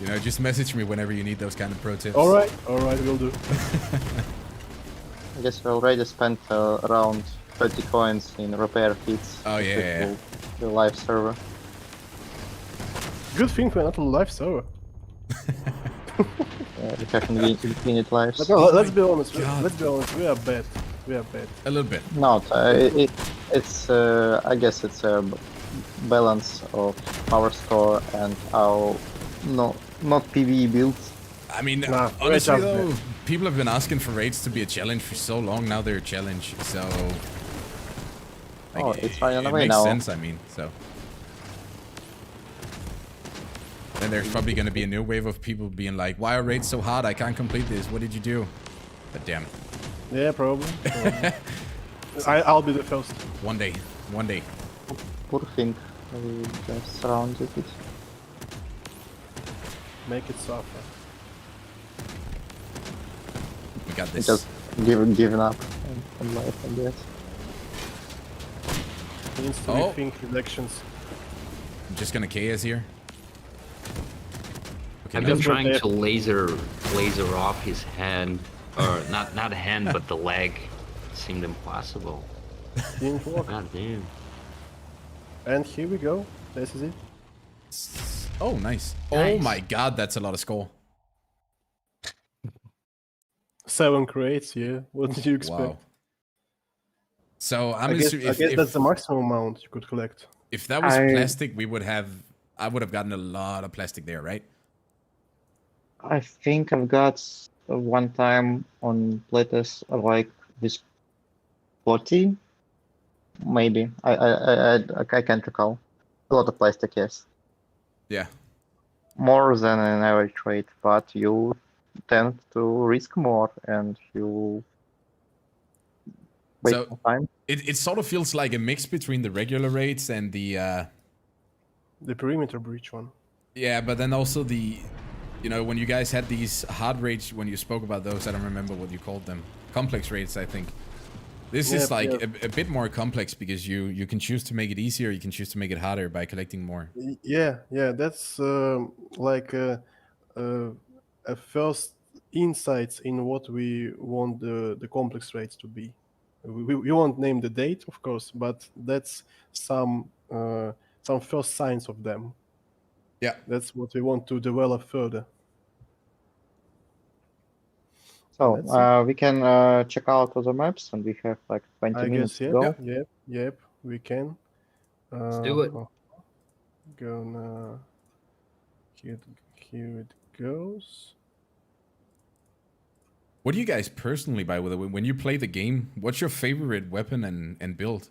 You know, just message me whenever you need those kind of pro tips. Alright, we'll do. I guess we already spent around 30 coins in repair kits. Oh, yeah, yeah, yeah. The live server. Good thing we're not on live server. We have infinite lives. But no, let's be honest. God. Let's be honest. We are bad. We are bad. A little bit. Not. It's. I guess it's a balance of power score and our not PvE builds. I mean, Nah, we're honestly just though, bad. people have been asking for raids to be a challenge for so long. Now they're a challenge, so. Oh, it's fine on the it way makes now. sense. I mean, so. Then there's probably going to be a new wave of people being like, "Why are raids so hard? I can't complete this. What did you do?" But damn, Yeah, probably. I'll be the first. one day, one day. Poor thing. We just surrounded it. Make it suffer. We got this. Just giving up on life, I guess. He needs to Oh. rethink his actions. I'm just gonna KS here. Okay, I've now- been trying to laser off his hand, or not hand, but the leg. It seemed impossible. Didn't work. God damn. And here we go. This is it. Oh, nice. Oh Nice. my god, that's a lot of skull. 7 crates, yeah. What did you expect? Wow. So I'm I guess, assuming I guess that's the maximum amount you could collect. if that was I- plastic, I would have gotten a lot of plastic there, right? I think I've got one time on playtest like this 40, maybe. I can't recall. A lot of plastic, yes. Yeah. More than an average rate, but you tend to risk more and you wait So- more time. It sort of feels like a mix between the regular raids and the The perimeter breach one. yeah, but then also the, you know, when you guys had these hard raids, when you spoke about those, I don't remember what you called them. Complex raids, I think. This is Yep, like yep. a bit more complex because you can choose to make it easier, you can choose to make it harder by collecting more. Yeah, that's like a first insights in what we want the complex rates to be. We won't name the date, of course, but that's some first signs of them. Yeah. That's what we want to develop further. So That's we can check out other maps and we have like 20 I minutes guess, to yep, go. yep, we can. Let's do it. Gonna here it goes. What do you guys personally, by the way, when you play the game, what's your favorite weapon and build?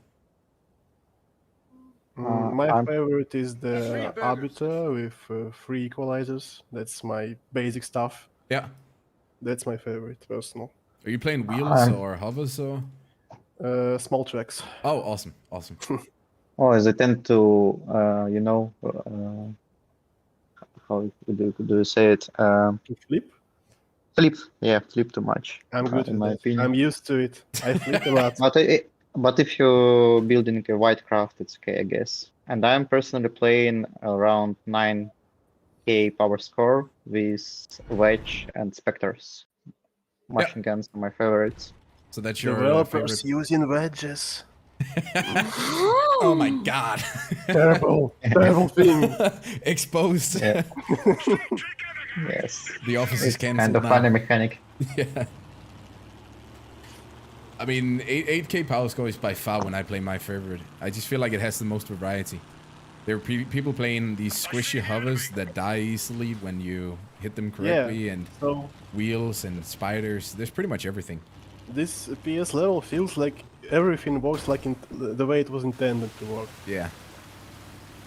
My I'm- favorite is the Arbiter with 3 equalizers. That's my basic stuff. Yeah. That's my favorite, personal. Are you playing wheels or hovers or? Small tracks. Oh, awesome, awesome. Oh, they tend to, you know, how do you say it? To flip. Flip too much. I'm good in at my that. opinion. I'm used to it. I flip a lot. But if you're building a white craft, it's okay, I guess. And I'm personally playing around 9k power score with Wedge and Spectres. Machine guns are my favorites. So that's your Developers favorite. using wedges. Oh my god. Terrible, terrible thing. Exposed. Yeah. Yes. The office is It's cancelled kind of now. funny mechanic. Yeah. I mean, 8k power score is by far when I play my favorite. I just feel like it has the most variety. There are people playing these squishy hovers that die easily when you hit them correctly, and So wheels and spiders. There's pretty much everything. this PS level feels like everything works like in the way it was intended to work. Yeah.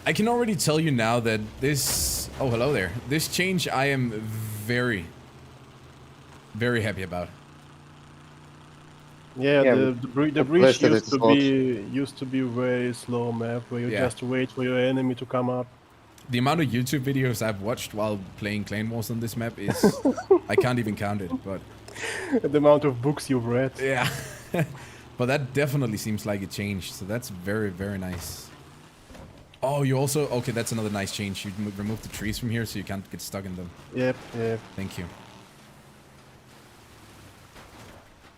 I can already tell you now that this... Oh, hello there. This change I am very, very happy about. Yeah, Yeah, the bridge tested used it to a lot. used to be very slow map where you Yeah. just wait for your enemy to come up. The amount of YouTube videos I've watched while playing Clan Wars on this map is... I can't even count it, but... The amount of books you've read. Yeah. But that definitely seems like it changed, so that's very, very nice. Oh, you also... Okay, that's another nice change. You remove the trees from here so you can't get stuck in them. Yep, yep. Thank you.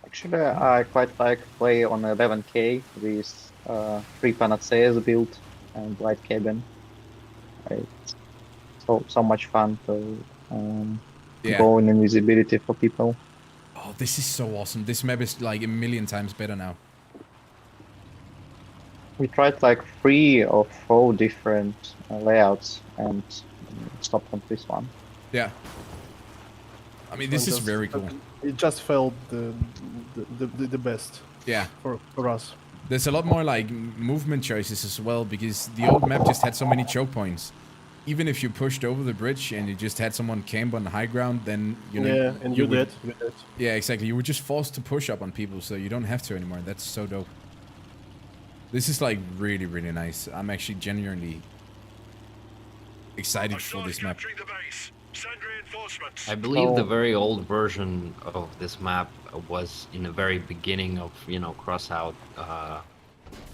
Actually, I quite like play on 11k with 3 Panaceas build and light cabin. It's so much fun to Yeah. go in invisibility for people. Oh, this is so awesome. This map is like a million times better now. We tried like 3 or 4 different layouts and stopped on this one. Yeah. I mean, this is Just- very cool. It just felt the best Yeah. for us. There's a lot more like movement choices as well, because the old map just had so many choke points. Even if you pushed over the bridge and you just had someone camp on the high ground, then you know. Yeah, and you would- did. Yeah, exactly. You were just forced to push up on people, so you don't have to anymore. That's so dope. This is like really, really nice. I'm actually genuinely excited for this map. I believe the So- very old version of this map was in the very beginning of, you know, Crossout,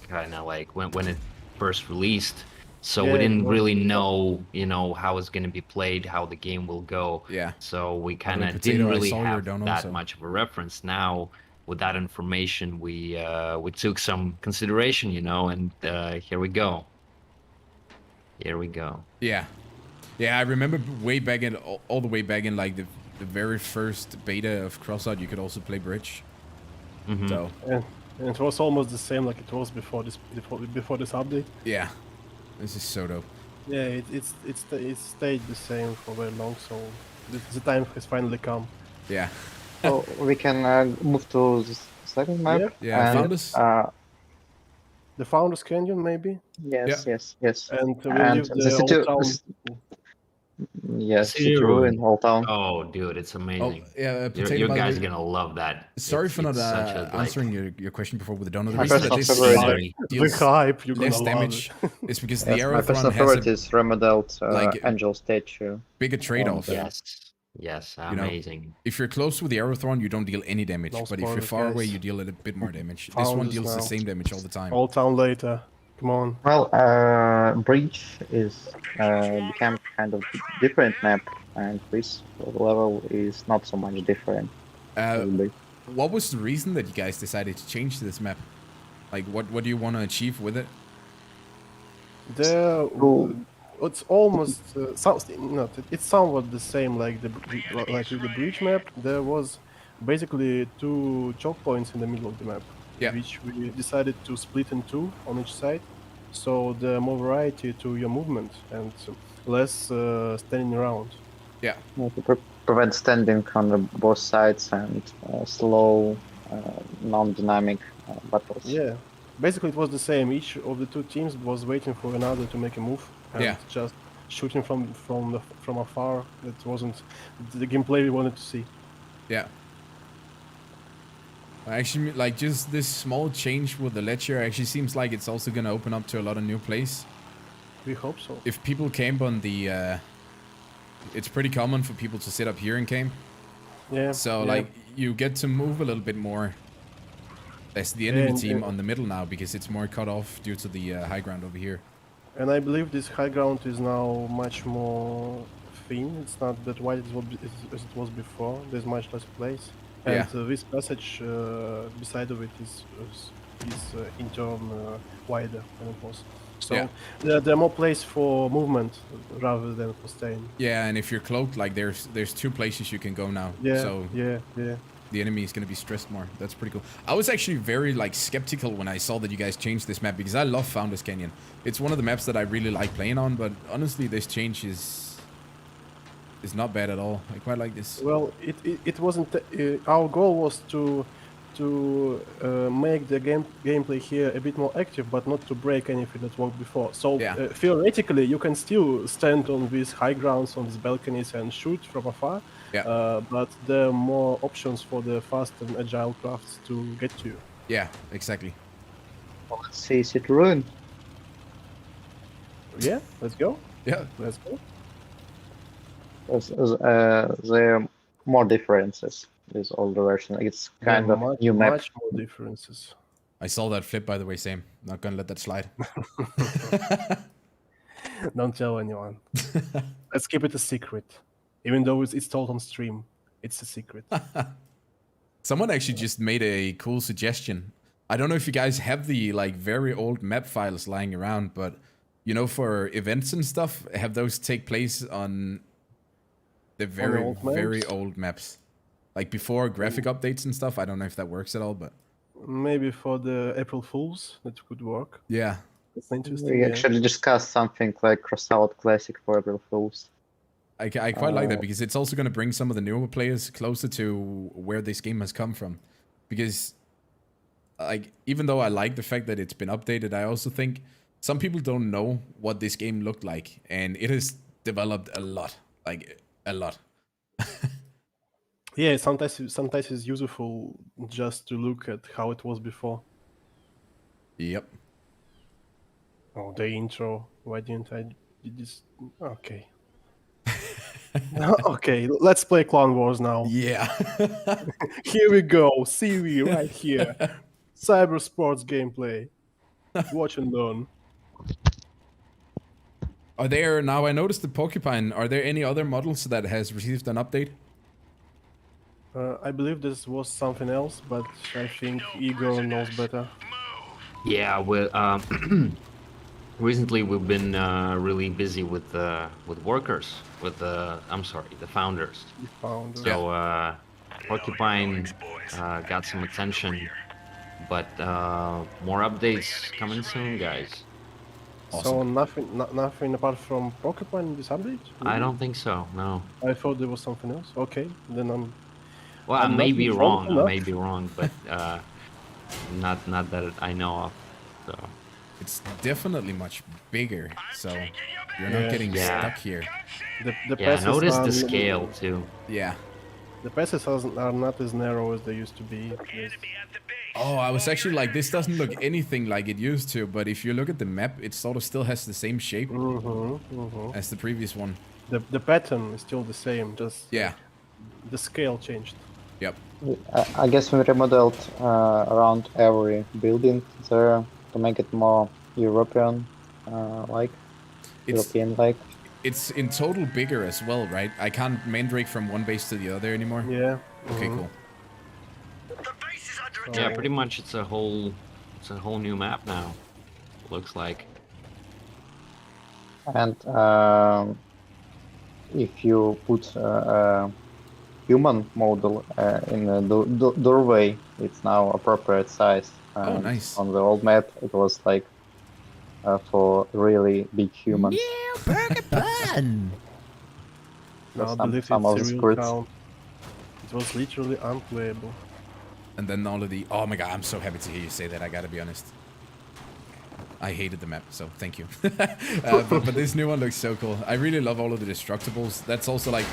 kind of like when it first released. So we Yeah, it didn't was. really know, you know, how it's going to be played, how the game will go. Yeah. So we kind Although of Potato, didn't I really saw your have dono, that so- much of a reference. Now, with that information, we took some consideration, you know, and here we go. Here we go. Yeah. Yeah, I remember way back in, all the way back in like the very first beta of CrossOut, you could also play Bridge. Mhm. So, And it was almost the same like it was before this update. yeah. This is so dope. Yeah, it stayed the same for very long, so the time has finally come. Yeah. So we can move to the second map. Yeah. Yeah, and, Founders? The Founders Canyon, maybe, Yes, yes. and we And leave the the old situ- town. Yes, City City Ruin. Ruin, Old Town. Oh, dude, it's Oh, amazing. yeah, Potato, You by the guys way, are gonna love that. sorry for not It's such a, like, answering your question before with the donut. The My reason that personal this favorite. The deals hype, you're less gonna love damage it. is because the Yes, my Aerothron personal has favorite a is remodeled like, Angel statue. bigger trade-off. yes, You know, amazing. If you're close with the Aerothron, you don't deal any damage. No But if you're spoilers, far away, guys. you deal a bit more damage. This one Founders deals the now. same damage all the time. Old Town later. Come on. Well, Breach is became kind of different map, and this level is not so much different. Probably. What was the reason that you guys decided to change this map? Like, what do you want to achieve with it? There, it's almost it's somewhat the same like like with the bridge map. There was basically two choke points in the middle of the map, Yeah. which we decided to split in two on each side, so there more variety to your movement and less standing around. Yeah. To prevent standing on the both sides and slow, non-dynamic battles. Yeah, basically it was the same. Each of the two teams was waiting for another to make a move and Yeah. just shooting from afar. That wasn't the gameplay we wanted to see. Yeah. Actually, like, just this small change with the ledger actually seems like it's also gonna open up to a lot of new plays. We hope so. If people camp on the, it's pretty common for people to sit up here and camp. Yeah. So, yeah. like, you get to move a little bit more as the enemy And, team on the middle now, because it's more cut off due to the high ground over here. And I believe this high ground is now much more thin. It's not that wide as it was before. There's much less place. And Yeah. this passage beside of it is in turn wider than it was. So Yeah. there are more place for movement rather than for staying. Yeah, and if you're cloaked, like, there's two places you can go now. Yeah, So yeah. the enemy is going to be stressed more. That's pretty cool. I was actually very, like, skeptical when I saw that you guys changed this map, because I love Founders Canyon. It's one of the maps that I really like playing on, but honestly, this change is not bad at all. I quite like this. Well, it wasn't. Our goal was to make the gameplay here a bit more active, but not to break anything that worked before. So Yeah. theoretically, you can still stand on these high grounds, on these balconies, and shoot from afar. Yeah. But there are more options for the fast and agile crafts to get to you. Yeah, exactly. Well, let's see City Ruin. Yeah, let's go. Yeah. Let's go. There are more differences with older version. It's kind There of are much, new map. much more differences. I saw that flip, by the way, Sam. Not gonna let that slide. Don't tell anyone. Let's keep it a secret, even though it's told on stream. It's a secret. Someone actually just made a cool suggestion. I don't know if you guys have the, like, very old map files lying around, but, you know, for events and stuff, have those take place on the very, old maps? very old maps. Like, before graphic updates and stuff. I don't know if that works at all, but... Maybe for the April Fools that could work. Yeah. That's interesting. We yeah. actually discussed something like CrossOut Classic for April Fools. I quite like that, because it's also going to bring some of the newer players closer to where this game has come from. Because, like, even though I like the fact that it's been updated, I also think some people don't know what this game looked like. And it has developed a lot. Like, a lot. Yeah, sometimes it's useful just to look at how it was before. Yep. Oh, the intro. Why didn't I did this? Okay. Okay, let's play Clone Wars now. Yeah. Here we go. CV right here. Cyber sports gameplay. Watch and learn. Are there now? I noticed the porcupine. Are there any other models that has received an update? I believe this was something else, but I think Igor knows better. Yeah, recently we've been really busy with workers, with the founders. We found So Porcupine got some attention, but more updates coming soon, guys. So nothing apart from Porcupine in this update? I don't think so. No. I thought there was something else. Okay, then Well, I I'm may not be informed wrong. I may enough. be wrong, but not that I know of. So It's definitely much bigger, so you're not Yeah. getting Yeah. stuck here. the yeah, passes notice are the scale too. Yeah. The passes are not as narrow as they used to be. Yes. Oh, I was actually like, this doesn't look anything like it used to, but if you look at the map, it sort of still has the same shape as the previous one. The pattern is still the same, just Yeah. the scale changed. Yep. I guess we remodeled around every building there to make it more European, like It's European-like. it's in total bigger as well, right? I can't mandrake from one base to the other anymore. Yeah. Okay, cool. Yeah, pretty much it's a whole new map now. Looks like. And if you put a human model in the doorway, it's now appropriate size. Oh, nice. On the old map, it was like for really big humans. Yeah, burger bun. Now I Some- believe some of it's the a real scripts. count. It was literally unplayable. And then all of the... Oh my god, I'm so happy to hear you say that, I gotta be honest. I hated the map, so thank you. But this new one looks so cool. I really love all of the destructibles. That's also like...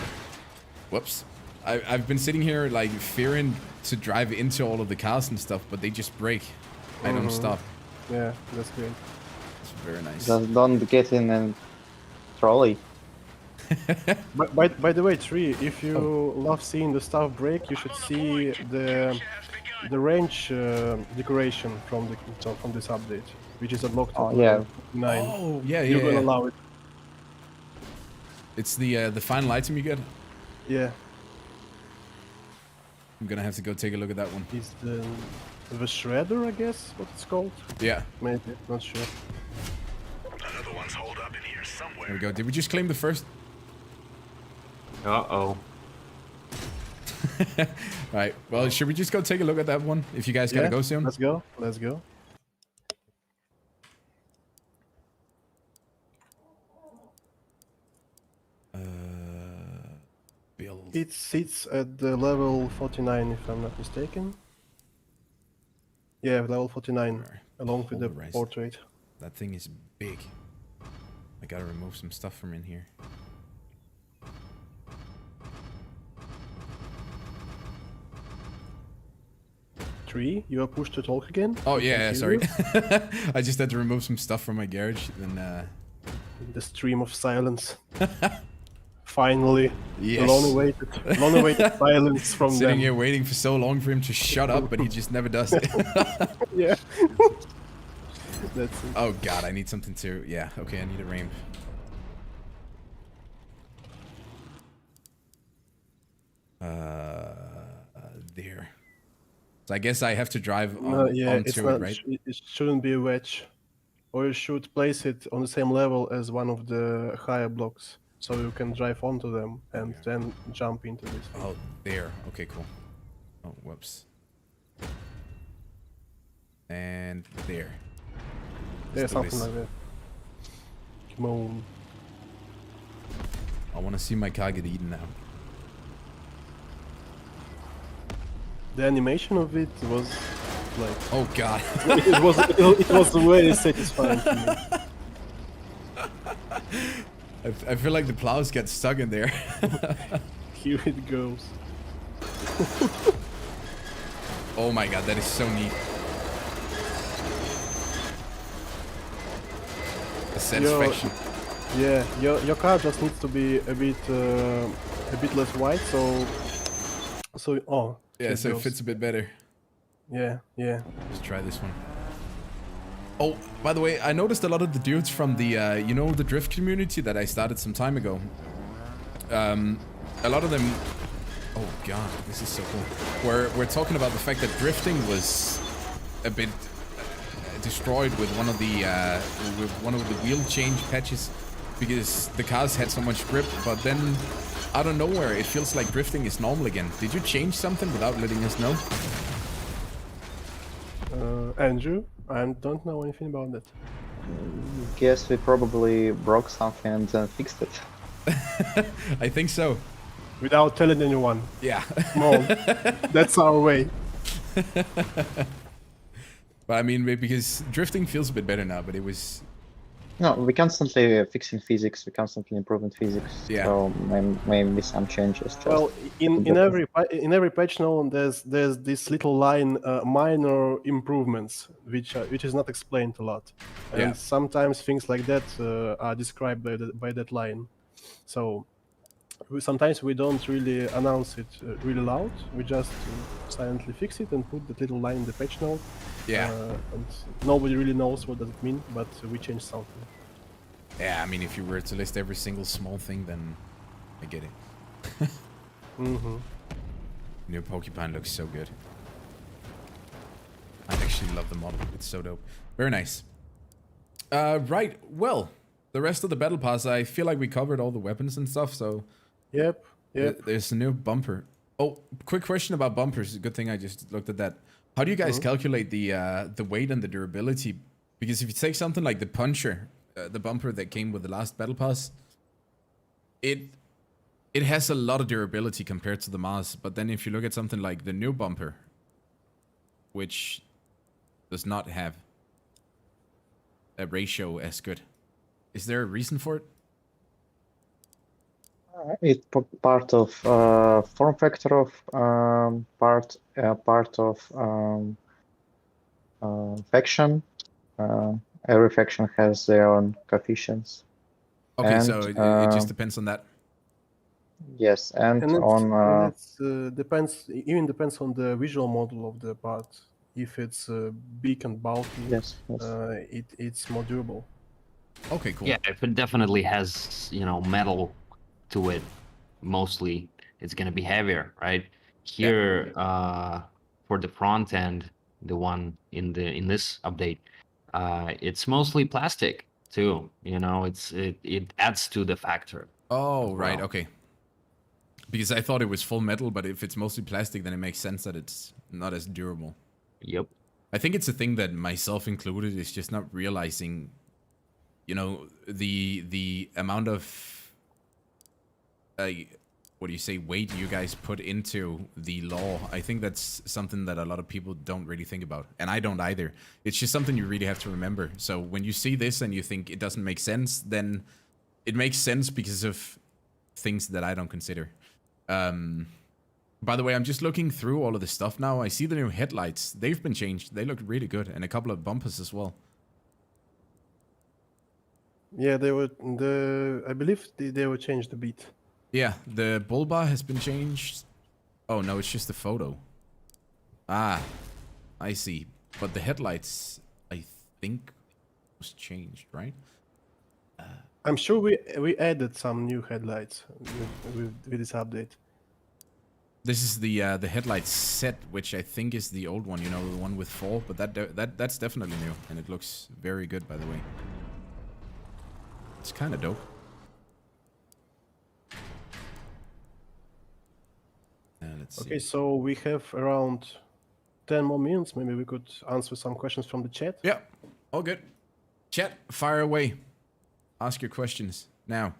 Whoops. I've been sitting here like fearing to drive into all of the cars and stuff, but they just break. I don't stop. Yeah, that's great. It's very nice. Just don't get in a trolley. By the way, Tree, if you love seeing the stuff break, you should see the range decoration from this update, which is unlocked. Oh, at yeah. level 9. Oh, yeah, You're gonna yeah. allow it. It's the final item you get. Yeah, I'm gonna have to go take a look at that one. it's the shredder, I guess, what it's called. Yeah, Maybe, not sure. Another one's holed up in here somewhere. there we go. Did we just claim the first? Uh-oh. Right. Well, should we just go take a look at that one? If you guys gotta go soon. Let's go. Let's go. Build. It sits at the level 49, if I'm not mistaken. Yeah, level 49, along with the Polarized. portrait. That thing is big. I gotta remove some stuff from in here. Tree, you are pushed to talk again? Oh We yeah, can hear sorry. you. I just had to remove some stuff from my garage. Then The stream of silence. Finally, Yes. long-awaited silence from sitting them. here waiting for so long for him to shut up, but he just never does it. Yeah. That's it. Oh god, I need something to... Yeah, okay, I need a ramp. There. So I guess I have to drive Yeah, it's onto it, not. right? It shouldn't be a wedge, or you should place it on the same level as one of the higher blocks, so you can drive onto them and then jump into this. Oh, there. Okay, cool. Oh, whoops. And there. Yeah, Let's do something this. like that. Come on. I want to see my car get eaten now. The animation of it was like Oh god. it was very satisfying to me. I feel like the plows get stuck in there. Here it goes. Oh my god, that is so neat. The satisfaction. Yeah, your car just needs to be a bit less wide, oh. Yeah, here so it goes. fits a bit better. Yeah. Let's try this one. Oh, by the way, I noticed a lot of the dudes from the, you know, the drift community that I started some time ago. A lot of them, oh god, this is so cool. We're talking about the fact that drifting was a bit destroyed with one of the wheel change patches because the cars had so much grip, but then out of nowhere it feels like drifting is normal again. Did you change something without letting us know? Andrew, I don't know anything about that. Guess we probably broke something and then fixed it. I think so. Without telling anyone. Yeah. No, that's our way. But I mean, because drifting feels a bit better now, but it was... No, we constantly fixing physics, we constantly improving physics. Yeah. So maybe some changes. Just Well, in every patch now there's this little line, minor improvements, which is not explained a lot, and Yeah. sometimes things like that are described by that line. So sometimes we don't really announce it really loud. We just silently fix it and put that little line in the patch note. Yeah. And nobody really knows what does it mean, but we changed something. Yeah, I mean, if you were to list every single small thing, then I get it. New Pokemon looks so good. I actually love the model. It's so dope. Very nice. Right. Well, the rest of the battle pass, I feel like we covered all the weapons and stuff. So Yep. there's a new bumper. Oh, quick question about bumpers. Good thing I just looked at that. How do you guys calculate the weight and the durability? Because if you take something like the puncher, the bumper that came with the last battle pass, it has a lot of durability compared to the Mars. But then if you look at something like the new bumper, which does not have a ratio as good, is there a reason for it? It's part of form factor of part of faction. Every faction has their own coefficients. Okay, And, so it just depends on that. Yes, and And on it depends on the visual model of the part. If it's big and bulky, yes. it's more durable. Okay, cool. Yeah, if it definitely has, you know, metal to it, mostly it's gonna be heavier, right? Here, for the front end, the one in this update, it's mostly plastic too. You know, it adds to the factor. Oh, right, Wow. okay. Because I thought it was full metal, but if it's mostly plastic, then it makes sense that it's not as durable. Yep. I think it's a thing that myself included is just not realizing, you know, the amount of what do you say, weight you guys put into the law. I think that's something that a lot of people don't really think about, and I don't either. It's just something you really have to remember. So when you see this and you think it doesn't make sense, then it makes sense because of things that I don't consider. By the way, I'm just looking through all of this stuff now. I see the new headlights. They've been changed. They look really good, and a couple of bumpers as well. Yeah, I believe they were changed a bit. Yeah, the bull bar has been changed. Oh, no, it's just the photo. Ah, I see. But the headlights, I think, was changed, right? I'm sure we added some new headlights with this update. This is the headlight set, which I think is the old one, you know, the one with 4. But that's definitely new, and it looks very good, by the way. It's kind of dope. Let's see. Okay, so we have around 10 more minutes. Maybe we could answer some questions from the chat. Yeah, all good. Chat, fire away. Ask your questions now.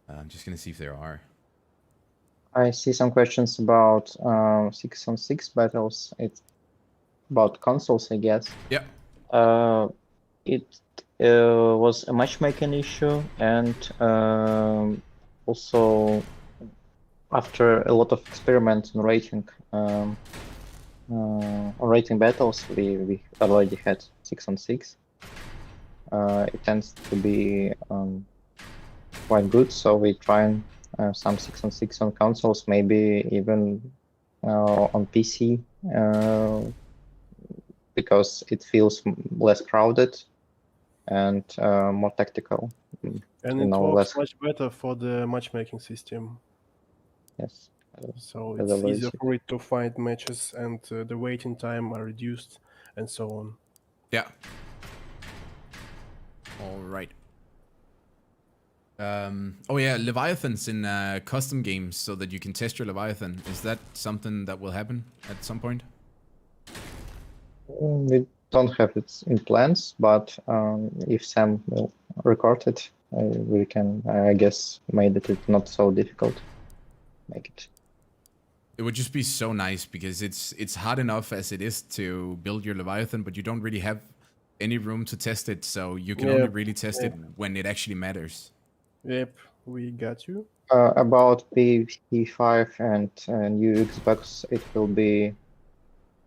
I'm just gonna see if there are. I see some questions about 6-on-6 battles. It's about consoles, I guess. Yeah. It was a matchmaking issue, and also after a lot of experiments and rating, on rating battles, we already had 6-on-6. It tends to be quite good, so we try some 6-on-6 on consoles, maybe even on PC, because it feels less crowded and more tactical. And You it know, works less. much better for the matchmaking system. Yes. So As it's a easier basic. for it to find matches, and the waiting time are reduced, and so on. Yeah. All right. Oh yeah, Leviathans in custom games so that you can test your Leviathan. Is that something that will happen at some point? We don't have it in plans, but if Sam will record it, we can, I guess, made it not so difficult. Make it. It would just be so nice because it's hard enough as it is to build your Leviathan, but you don't really have any room to test it, so you can only Yep, really test yep. it when it actually matters. Yep, we got you. About PS5 and new Xbox, it will be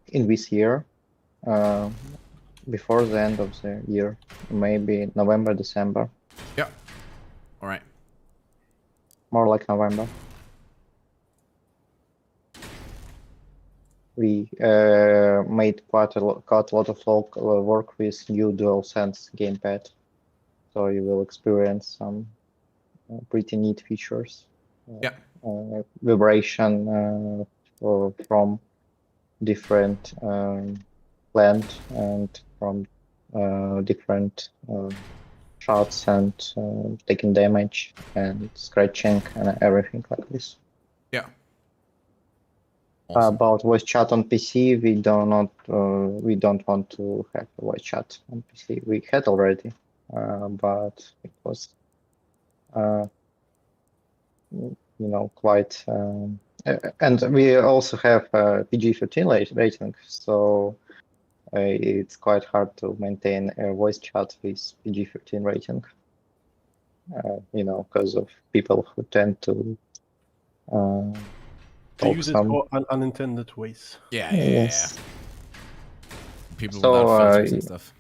in this year, before the end of the year, maybe November, December, Yeah. All right. more like November. We made quite a lot of work with new DualSense gamepad, so you will experience some pretty neat features. Yeah. Vibration from different land and from different shots and taking damage and scratching and everything like this. Yeah. Awesome. About voice chat on PC, we don't want to have voice chat on PC. We had already, but it was quite. And we also have PG-13 rating, so it's quite hard to maintain a voice chat with PG-13 rating. Because of people who tend to To use it for unintended ways. Yeah. Yes. People So, without filters and stuff.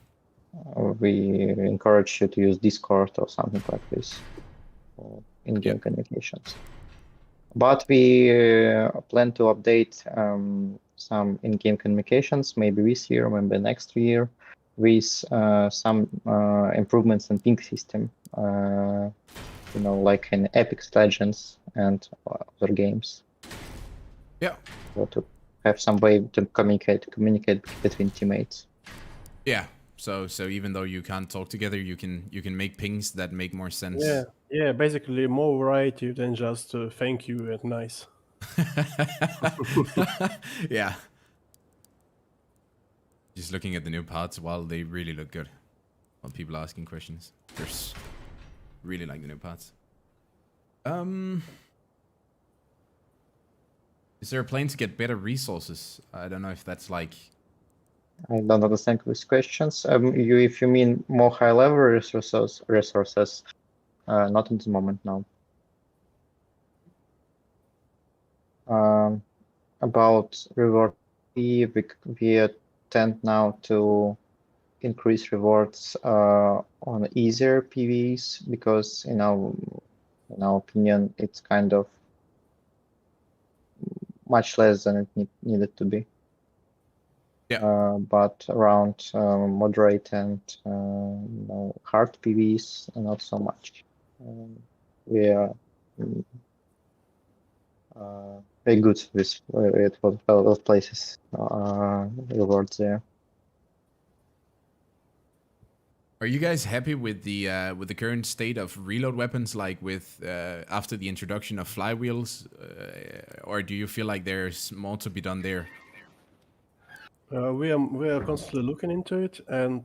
We encourage you to use Discord or something like this for in-game communications. But we plan to update some in-game communications, maybe this year, maybe next year, with some improvements in ping system, like in Apex Legends and other games. Yeah. So to have some way to communicate between teammates. Yeah. So even though you can't talk together, you can make pings that make more sense. Yeah. Basically more variety than just thank you and nice. Yeah. Just looking at the new parts, while they really look good. While people are asking questions, there's really like the new parts. Is there a plan to get better resources? I don't know if that's like. I don't understand these questions. If you mean more high-level resources, not at the moment, no. About reward, we tend now to increase rewards on easier PvEs because, in our opinion, it's kind of much less than it needed to be. Yeah. But around moderate and hard PvEs, not so much. We are very good with those places rewards there. Are you guys happy with the current state of reload weapons, like with after the introduction of flywheels, or do you feel like there's more to be done there? We are constantly looking into it, and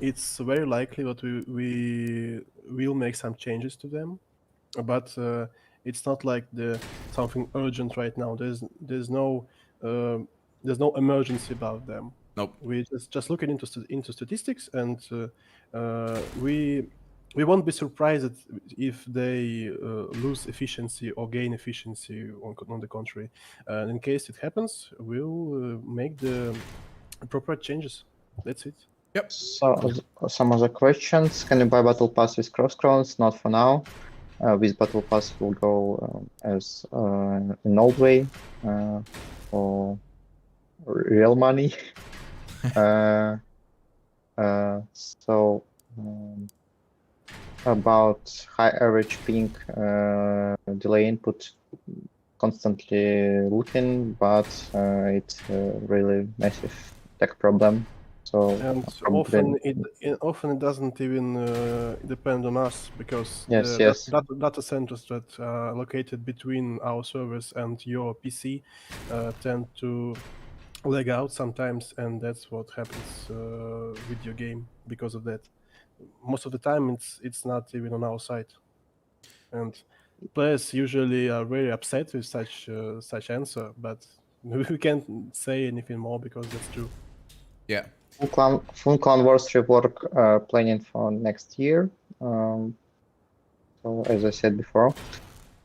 it's very likely that we will make some changes to them, but it's not like something urgent right now. There's no emergency about them. Nope. We just looking into statistics, and we we won't be surprised if they lose efficiency or gain efficiency. On the contrary, in case it happens, we'll make the proper changes. That's it. Yep. So some other questions. Can you buy Battle Pass with cross crowns? Not for now. With Battle Pass will go as an old way for real money. So about high average ping, delay input, constantly looking, but it's a really massive tech problem. So And probably often it doesn't even depend on us, because Yes, the yes. data centers that are located between our servers and your PC tend to lag out sometimes, and that's what happens with your game because of that. Most of the time, it's not even on our side, and players usually are very upset with such answer, but we can't say anything more because that's true. Yeah. Full Clan Wars rework planning for next year. So as I said before,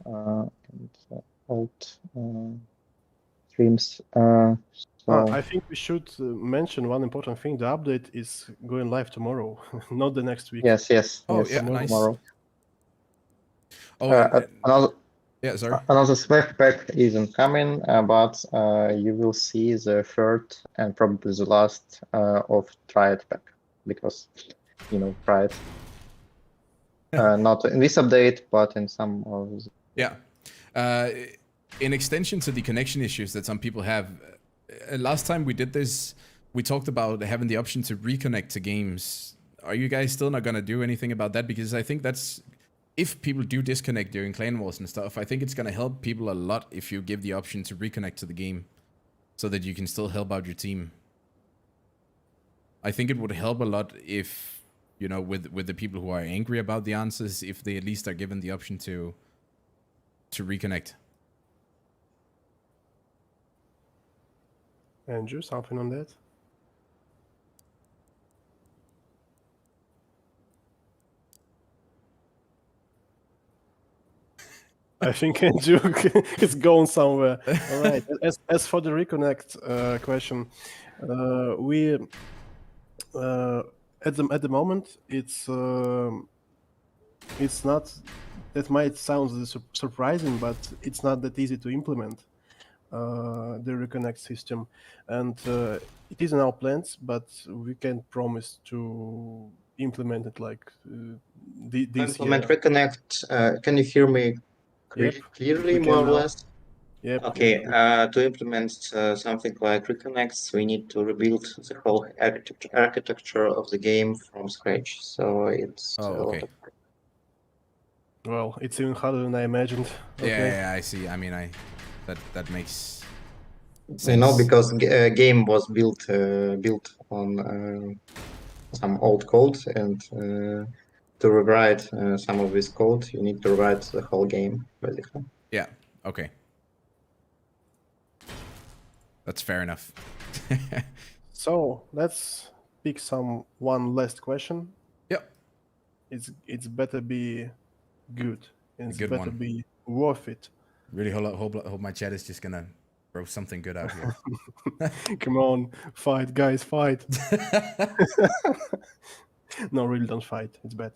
and old streams. So I think we should mention one important thing. The update is going live tomorrow, not the next week. yes, Oh, yes, yeah, nice. tomorrow. Oh, Another yeah, sorry. another swag pack isn't coming, but you will see the third and probably the last of Triad pack, because Triad. Not in this update, but in some of the... Yeah. In extension to the connection issues that some people have, last time we did this, we talked about having the option to reconnect to games. Are you guys still not going to do anything about that? Because I think that's, if people do disconnect during clan wars and stuff, I think it's going to help people a lot if you give the option to reconnect to the game so that you can still help out your team. I think it would help a lot if, with the people who are angry about the answers, if they at least are given the option to reconnect. Andrew, something on that? I think Andrew is going somewhere. All right. As for the reconnect question, we at the moment it's not. That might sound surprising, but it's not that easy to implement the reconnect system, and it is in our plans, but we can't promise to implement it like this Implement year. reconnect. Can you hear me Yep, clearly, we more can or now. less? Yep. Okay. Yep. To implement something like reconnects, we need to rebuild the whole architecture of the game from scratch. So it's Oh, a lot okay. of... Well, it's even harder than I imagined. Okay. Yeah, I see. I mean, that makes sense. Because game was built on some old code, and to rewrite some of this code, you need to rewrite the whole game, basically. Yeah, okay. That's fair enough. So let's pick one last question. Yep. It's better be good. It's good better one. be worth it. Really hope my chat is just gonna throw something good out here. Come on, fight, guys, fight. No, really, don't fight. It's bad.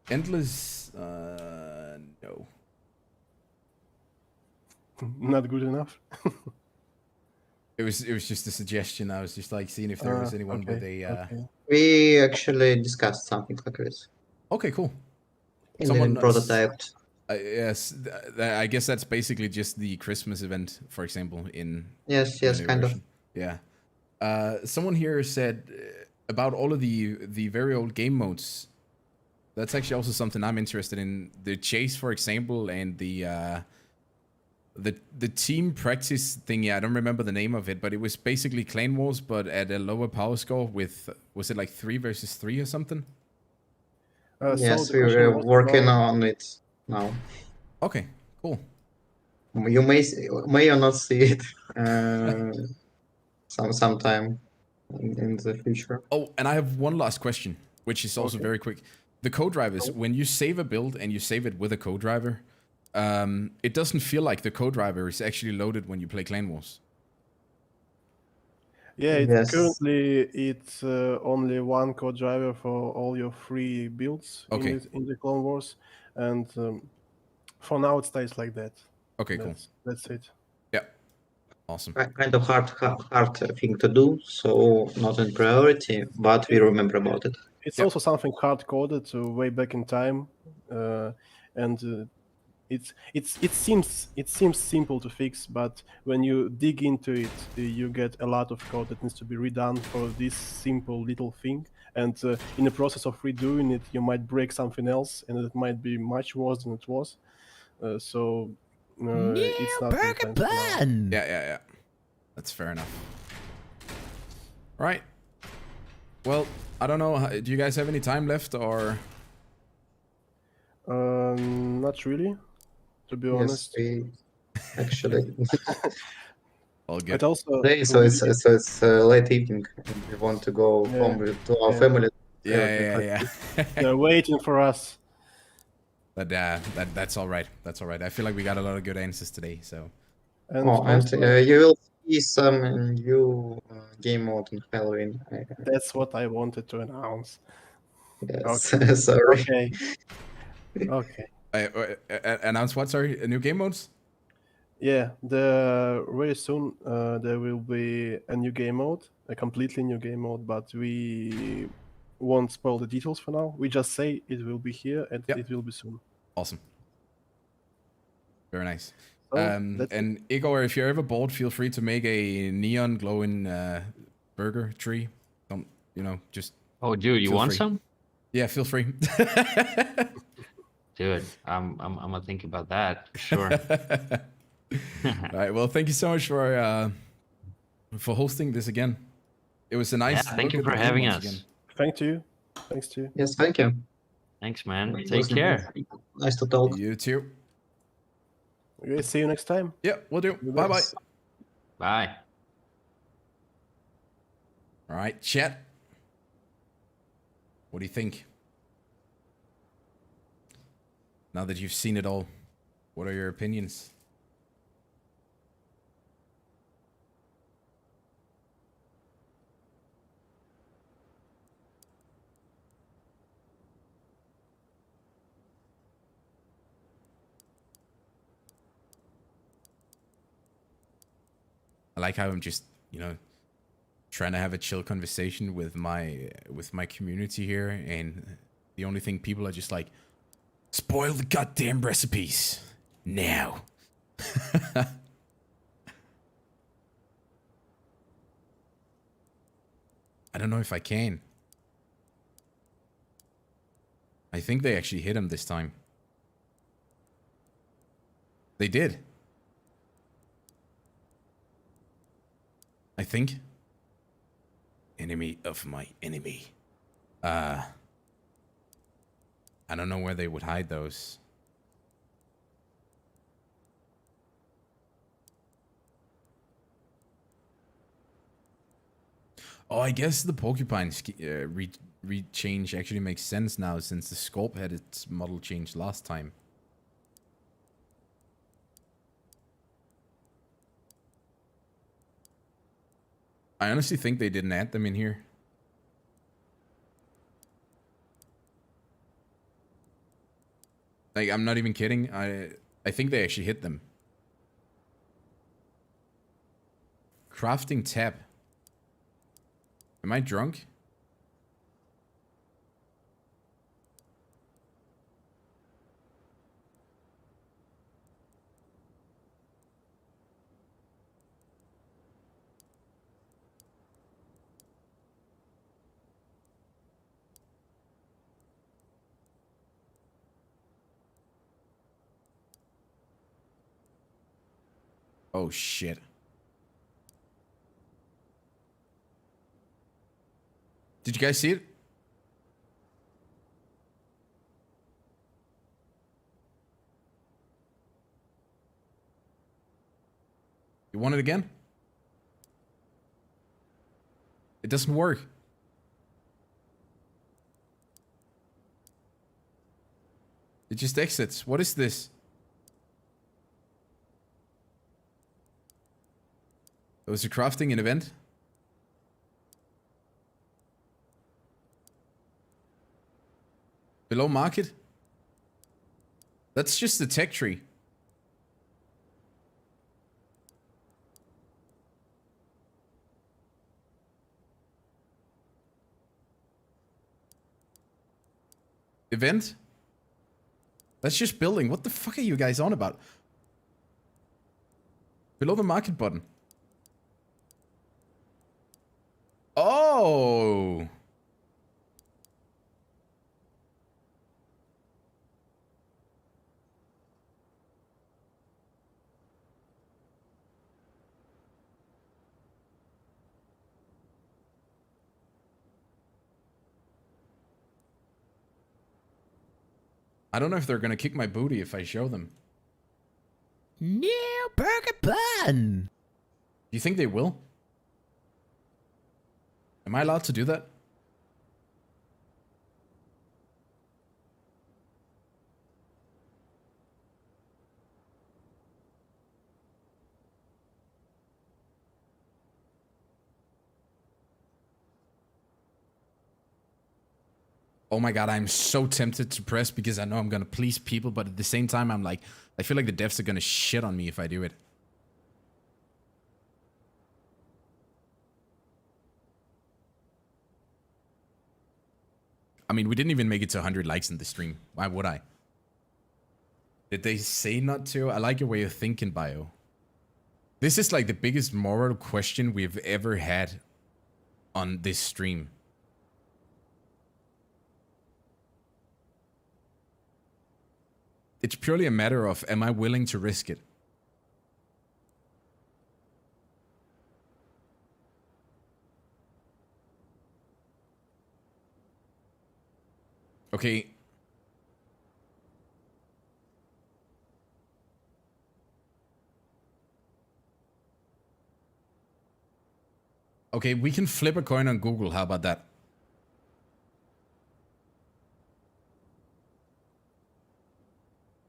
Endless, no. Not good enough. It was just a suggestion. I was just like seeing if there was anyone with a. Okay. We actually discussed something like this. Okay, cool. Someone prototyped. Yes, I guess that's basically just the Christmas event, for example. Yes, kind of. Yeah. Someone here said about all of the very old game modes. That's actually also something I'm interested in. The chase, for example, and the team practice thingy. I don't remember the name of it, but it was basically clan wars, but at a lower power score. With, was it like 3 versus 3 or something? Yes, we were working on it now. Okay, cool. You may or not see it. sometime in the future. Oh, and I have one last question, which is also Okay. very quick. The co-drivers, when you save a build and you save it with a co-driver, it doesn't feel like the co-driver is actually loaded when you play Clan Wars. Yeah, Yes. currently it's only one code driver for all your free builds Okay. in the Clone Wars, and for now it stays like that. Okay, cool. That's it. Yeah. Awesome. Kind of hard thing to do, so not in priority, but we remember about it. It's Yep. also something hard coded way back in time, and it seems simple to fix, but when you dig into it, you get a lot of code that needs to be redone for this simple little thing. And in the process of redoing it, you might break something else, and it might be much worse than it was. So it's not Burger intense for now. bun. Yeah. That's fair enough. All right. Well, I don't know. Do you guys have any time left, or? Not really, to be honest. Yes, we actually. All good. But also, Today, so it's late evening, and we want to go Yeah, home to our yeah. family. Yeah. they're waiting for us. But that's all right. That's all right. I feel like we got a lot of good answers today. So And Oh, and also, you will see some new game mode on Halloween. that's what I wanted to announce. Yes, Okay. sorry. Okay. Okay. Announce what? Sorry, new game modes. Yeah, very soon there will be a new game mode, a completely new game mode, but we won't spoil the details for now. We just say it will be here and Yep. it will be soon. Awesome. Very nice. So, that's it. And Igor, if you're ever bored, feel free to make a neon glowing burger tree. Don't just Oh, dude, you Feel want free. some? yeah, feel free. Dude, I'm gonna think about that for sure. All right. Well, thank you so much for hosting this again. It was a nice. Yeah, thank you look for at the game having once us. again. Thanks to you. Yes, thank you. Thanks, man. It Take was care. Nice to talk. You too. Okay, see you next time. Yeah, we'll do. Bye bye. Yes. Bye. All right, chat. What do you think? Now that you've seen it all, what are your opinions? I like how I'm just, trying to have a chill conversation with my community here, and the only thing people are just like, spoil the goddamn recipes now. I don't know if I can. I think they actually hit him this time. They did. I think. Enemy of my enemy. I don't know where they would hide those. Oh, I guess the porcupine change actually makes sense now, since the sculpt had its model changed last time. I honestly think they didn't add them in here. Like, I'm not even kidding. I think they actually hit them. Crafting tab. Am I drunk? Oh shit. Did you guys see it? You want it again? It doesn't work. It just exits. What is this? Oh, is it crafting an event? Below market? That's just the tech tree. Event? That's just building. What the fuck are you guys on about? Below the market button. Oh! I don't know if they're gonna kick my booty if I show them. New burger bun. Do you think they will? Am I allowed to do that? Oh my god, I'm so tempted to press because I know I'm gonna please people, but at the same time, I'm like, I feel like the devs are gonna shit on me if I do it. I mean, we didn't even make it to 100 likes in the stream. Why would I? Did they say not to? I like your way of thinking, Bio. This is like the biggest moral question we've ever had on this stream. It's purely a matter of, am I willing to risk it? Okay. Okay, we can flip a coin on Google. How about that?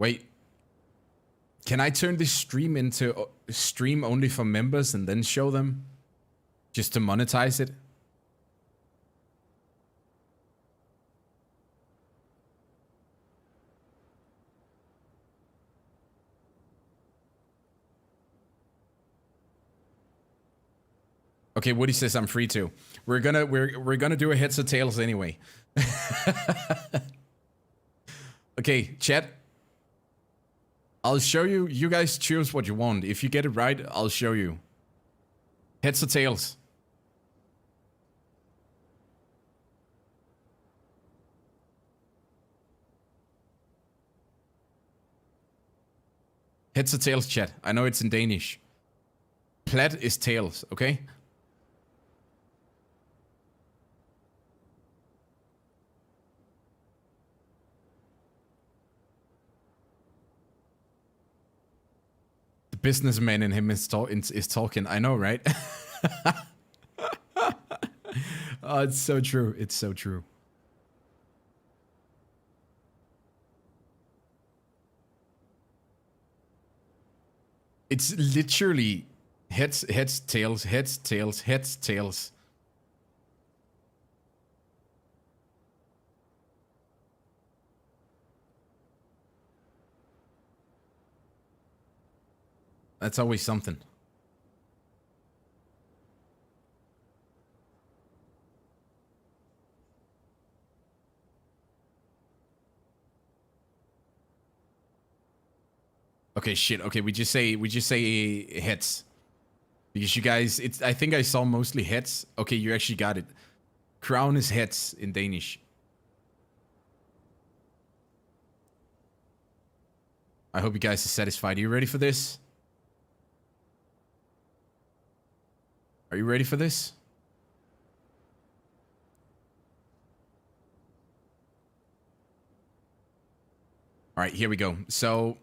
Wait. Can I turn this stream into stream only for members and then show them? Just to monetize it? Okay, Woody says I'm free to. We're gonna do a heads or tails anyway. Okay, chat. I'll show you. You guys choose what you want. If you get it right, I'll show you. Heads or tails? Heads or tails, chat. I know it's in Danish. Plat is tails, okay? Businessman in him is talking. I know, right? Oh, it's so true. It's so true. It's literally heads, tails, tails, tails. That's always something. Okay, shit. Okay, we just say heads. Because you guys, I think I saw mostly heads. Okay, you actually got it. Crown is heads in Danish. I hope you guys are satisfied. Are you ready for this? Are you ready for this? All right, here we go. So,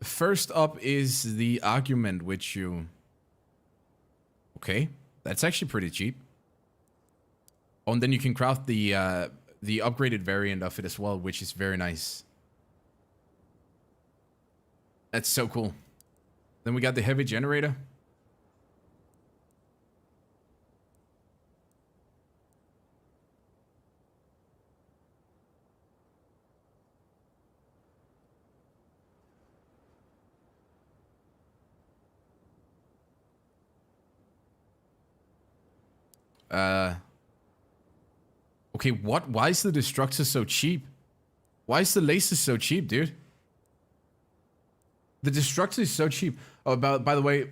first up is the argument which you... Okay, that's actually pretty cheap. Oh, and then you can craft the upgraded variant of it as well, which is very nice. That's so cool. Then we got the heavy generator. Okay, what? Why is the destructor so cheap? Why is the laser so cheap, dude? The destructor is so cheap. Oh, by the way,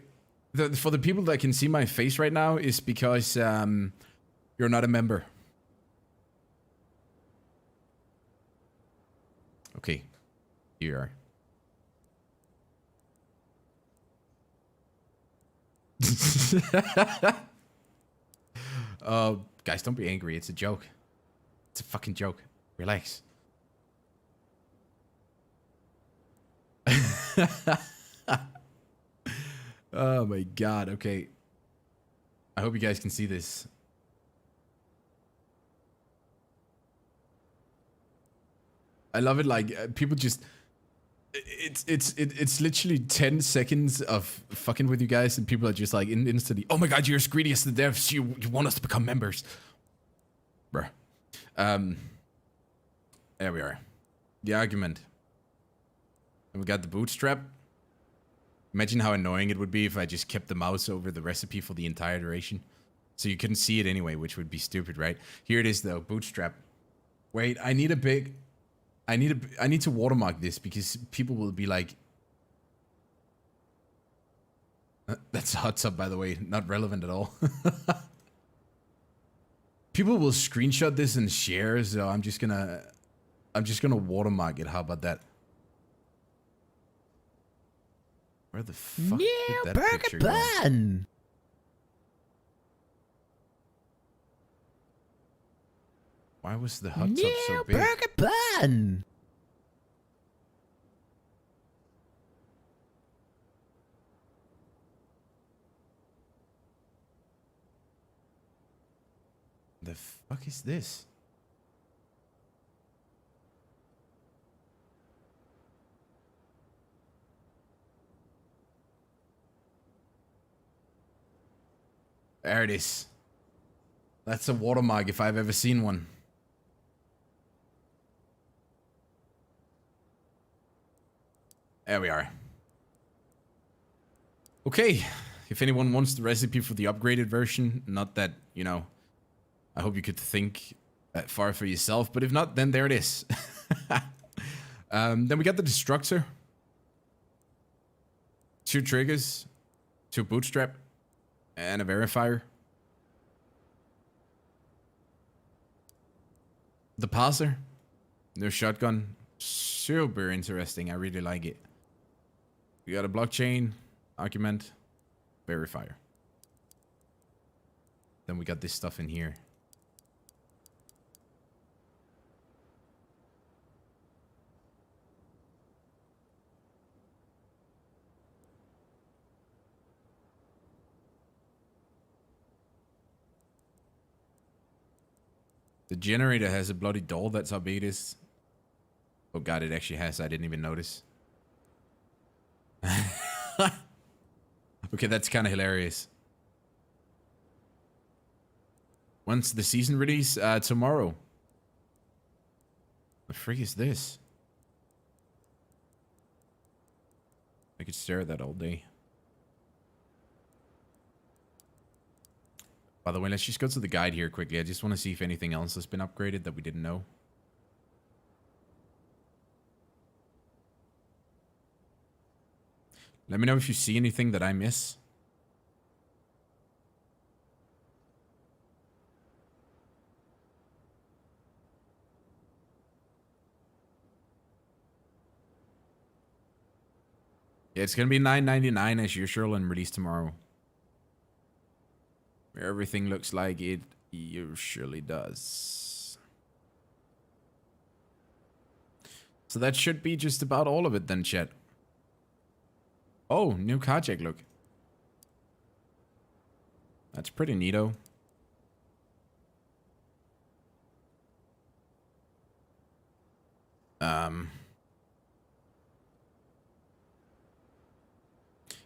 for the people that can see my face right now is because you're not a member. Okay, here you are. Guys, don't be angry. It's a joke. It's a fucking joke. Relax. Oh my god. Okay. I hope you guys can see this. I love it. Like people just. It's literally 10 seconds of fucking with you guys, and people are just like instantly, oh my god, you're as greedy as the devs. You want us to become members, bruh. There we are. The argument. And we got the bootstrap. Imagine how annoying it would be if I just kept the mouse over the recipe for the entire duration, so you couldn't see it anyway, which would be stupid, right? Here it is though, bootstrap. Wait, I need a big. I need to watermark this because people will be like, that's a hot tub, by the way, not relevant at all. People will screenshot this and share, so I'm just gonna watermark it. How about that? Where the fuck did that picture go? Bun. Why was the hot tub so big? Burger bun. The fuck is this? There it is. That's a watermark if I've ever seen one. There we are. Okay, if anyone wants the recipe for the upgraded version, not that, you know, I hope you could think that far for yourself, but if not, then there it is. Then we got the destructor. 2 triggers, 2 bootstrap, and a verifier. The passer, no shotgun, super interesting. I really like it. We got a blockchain, argument, verifier. Then we got this stuff in here. The generator has a bloody doll. That's how big it is. Oh god, it actually has. I didn't even notice. Okay, that's kind of hilarious. When's the season release? Tomorrow. The freak is this? I could stare at that all day. By the way, let's just go to the guide here quickly. I just want to see if anything else has been upgraded that we didn't know. Let me know if you see anything that I miss. Yeah, it's gonna be $9.99 as usual and released tomorrow. Where everything looks like it usually does. So that should be just about all of it then, chat. Oh, new carjack look. That's pretty neato.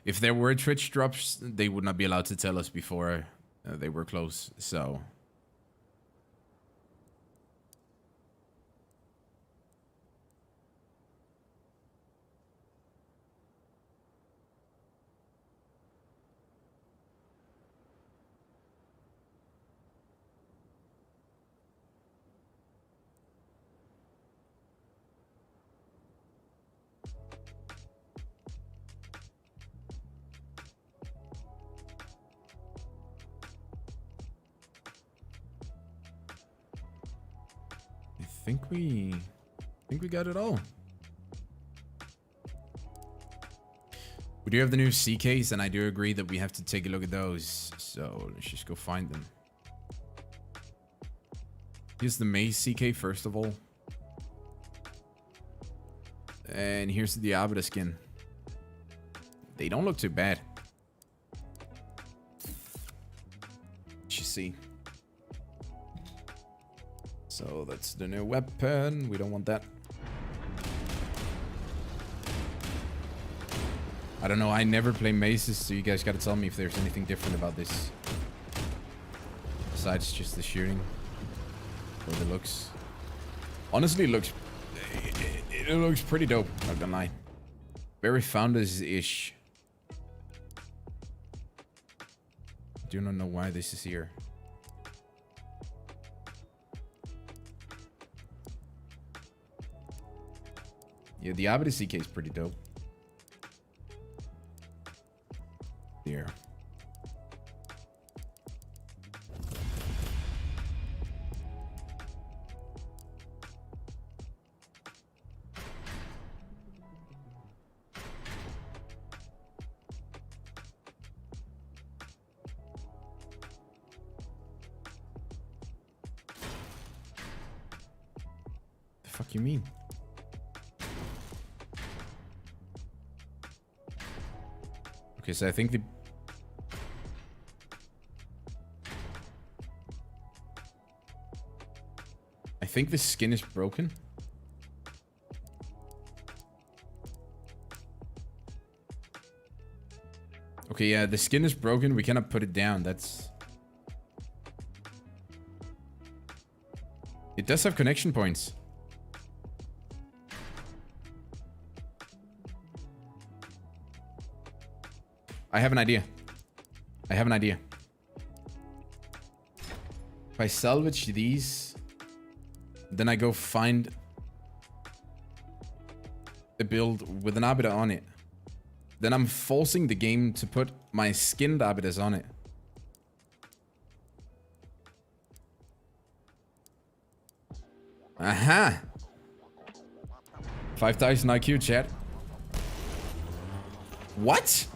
If there were Twitch drops, they would not be allowed to tell us before they were close, so... I think we got it all. We do have the new CKs, and I do agree that we have to take a look at those. So let's just go find them. Here's the Maze CK first of all. And here's the Diablo skin. They don't look too bad. Let's just see. So that's the new weapon. We don't want that. I don't know. I never play mazes, so you guys gotta tell me if there's anything different about this. Besides just the shooting. Or the looks. Honestly, it looks pretty dope. Not gonna lie. Very Founders-ish. Do not know why this is here. Yeah, the Abbott CK is pretty dope. Here. The fuck you mean? Okay, so I think the skin is broken. Okay, yeah, the skin is broken. We cannot put it down. That's... It does have connection points. I have an idea. If I salvage these, then I go find a build with an Abida on it. Then I'm forcing the game to put my skinned Abidas on it. Aha! 5,000 IQ, chat. What?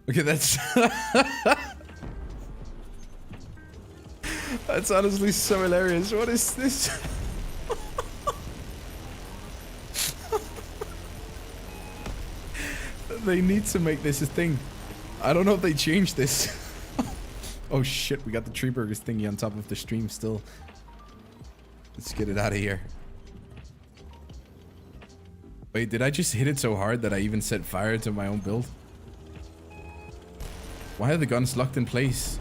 Okay, that's that's honestly so hilarious. What is this? They need to make this a thing. I don't know if they changed this. Oh shit, we got the TreeBurgers thingy on top of the stream still. Let's get it out of here. Wait, did I just hit it so hard that I even set fire to my own build? Why are the guns locked in place?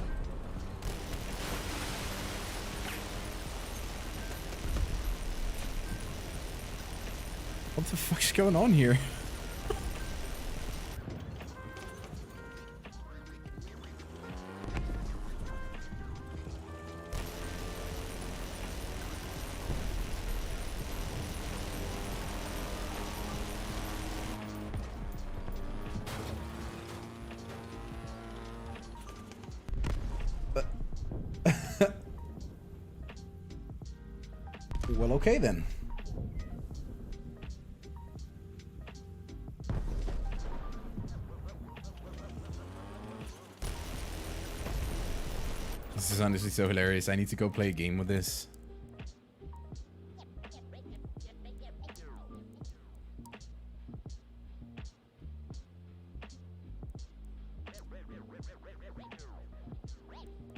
What the fuck's going on here? Well, okay then. This is honestly so hilarious. I need to go play a game with this.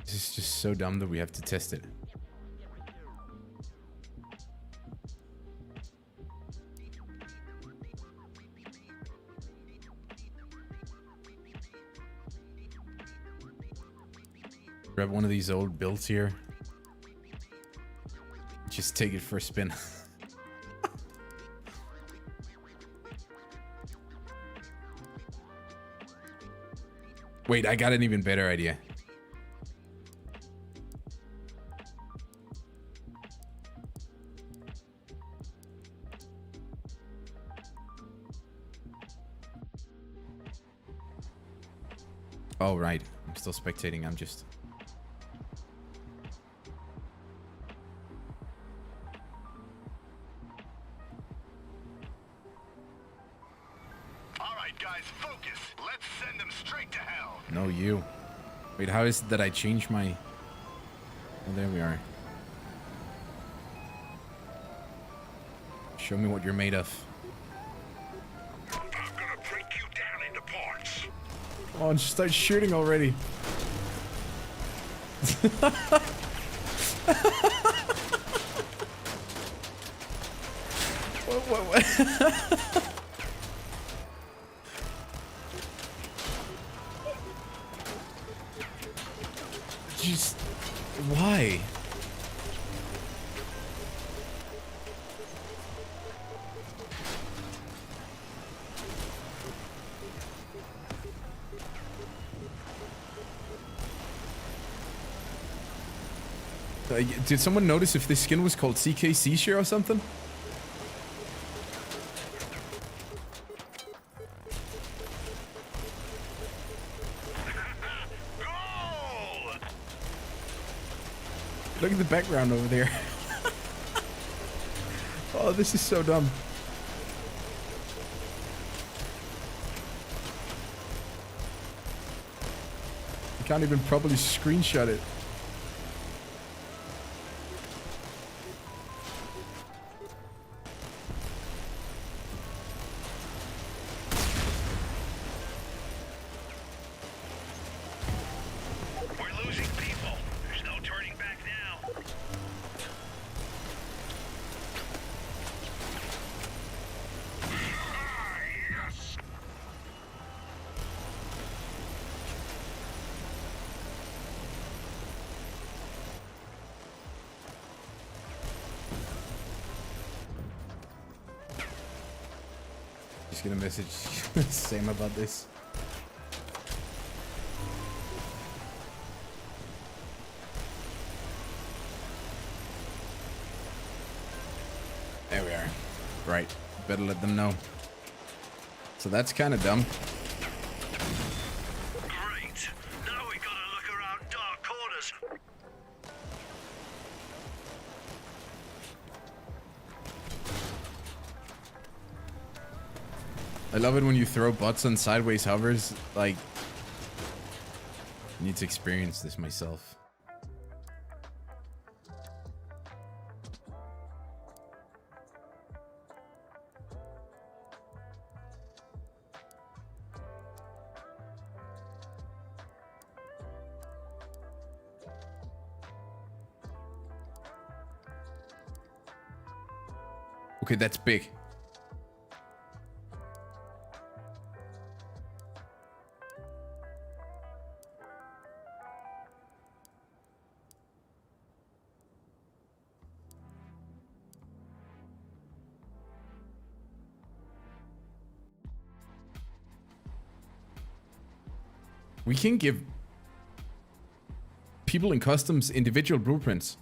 This is just so dumb that we have to test it. Grab one of these old builds here. Just take it for a spin. Wait, I got an even better idea. Oh, right. I'm still spectating. I'm just... Focus. Let's send them straight to hell. No, you. Wait, how is it that I change my... Oh, there we are. Show me what you're made of. I'm gonna break you down into parts. Oh, and start shooting already. What? Just... Why? Did someone notice if this skin was called CKC share or something? Look at the background over there. Oh, this is so dumb. You can't even properly screenshot it. We're losing people. There's no turning back now. Yes. Just get a message. Same about this. There we are. Right. Better let them know. So that's kind of dumb. Great. Now we gotta look around dark corners. I love it when you throw butts on sideways hovers. Like, I need to experience this myself. Okay, that's big. We can give people in customs individual blueprints.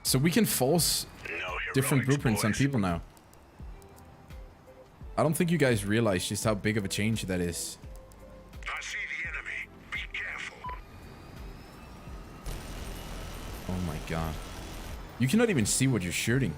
So we can force different blueprints on people now. I don't think you guys realize just how big of a change that is. I see the enemy. Be careful. god. You cannot even see what you're shooting.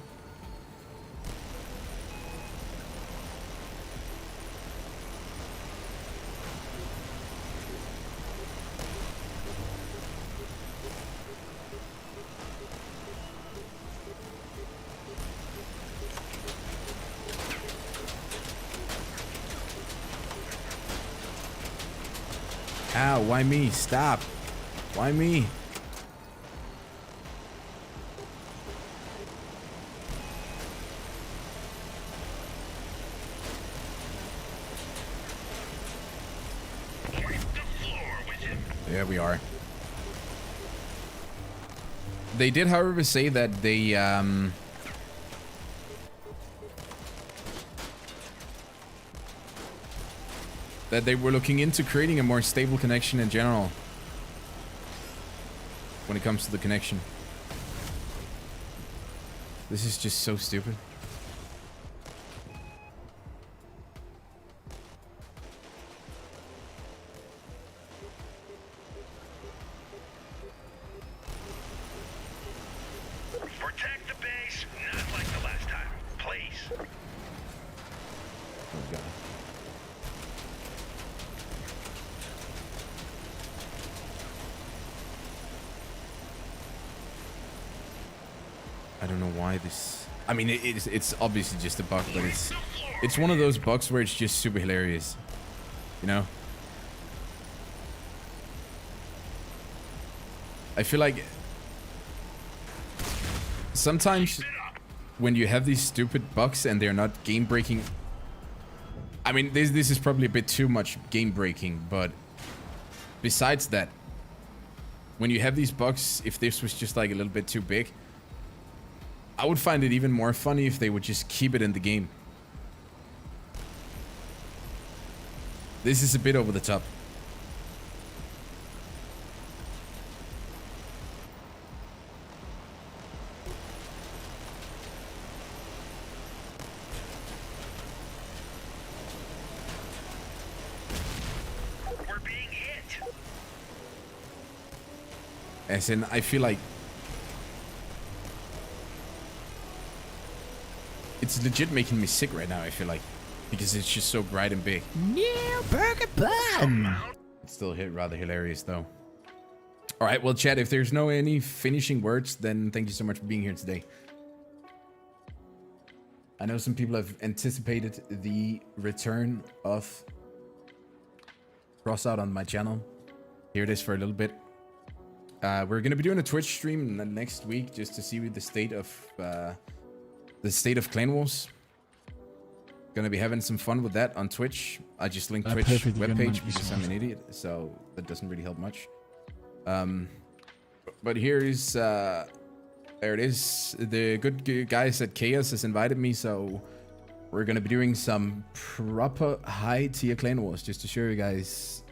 Ow, why me? Stop. Why me? There we are. They did, however, say that they were looking into creating a more stable connection in general when it comes to the connection. This is just so stupid. Protect the base, not like the last time, please. Oh god. I don't know why this... I mean, it's obviously just a bug, but it's one of those bugs where it's just super hilarious. You know? I feel like... sometimes when you have these stupid bugs and they're not game-breaking... I mean, this is probably a bit too much game-breaking, but... besides that, when you have these bugs, if this was just like a little bit too big... I would find it even more funny if they would just keep it in the game. This is a bit over the top. We're being hit. As in, I feel like... it's legit making me sick right now, I feel like. Because it's just so bright and big. New burger bun. It's still rather hilarious, though. Alright, well, chat, if there's any finishing words, then thank you so much for being here today. I know some people have anticipated the return of CROSSOUT on my channel. Here it is for a little bit. We're going to be doing a Twitch stream next week just to see the state of Clan Wars. Gonna be having some fun with that on Twitch. I just linked Twitch webpage because I'm an idiot, so that doesn't really help much. But here is there it is. The good guys at Chaos has invited me, so we're gonna be doing some proper high tier Clan Wars just to show you guys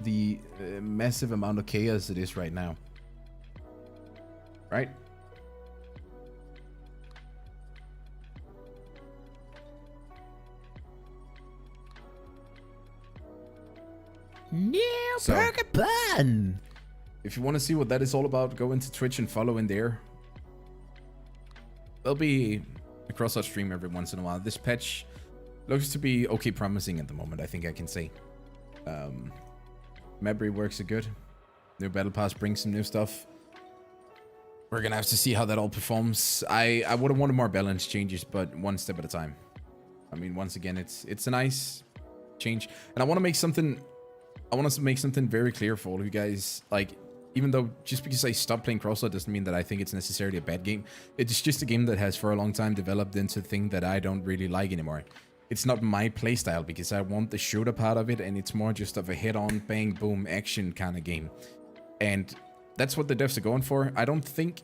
the massive amount of chaos it is right now. Right? New So- burger bun. If you want to see what that is all about, go into Twitch and follow in there. There'll be a CROSSOUT stream every once in a while. This patch looks to be okay promising at the moment, I think I can say. Map reworks are good. New Battle Pass brings some new stuff. We're gonna have to see how that all performs. I would have wanted more balance changes, but one step at a time. I mean, once again, it's a nice change. And I want to make something very clear for all of you guys. Like, even though just because I stopped playing CROSSOUT doesn't mean that I think it's necessarily a bad game. It's just a game that has for a long time developed into a thing that I don't really like anymore. It's not my playstyle because I want the shooter part of it, and it's more just of a head-on, bang, boom, action kind of game. And that's what the devs are going for. I don't think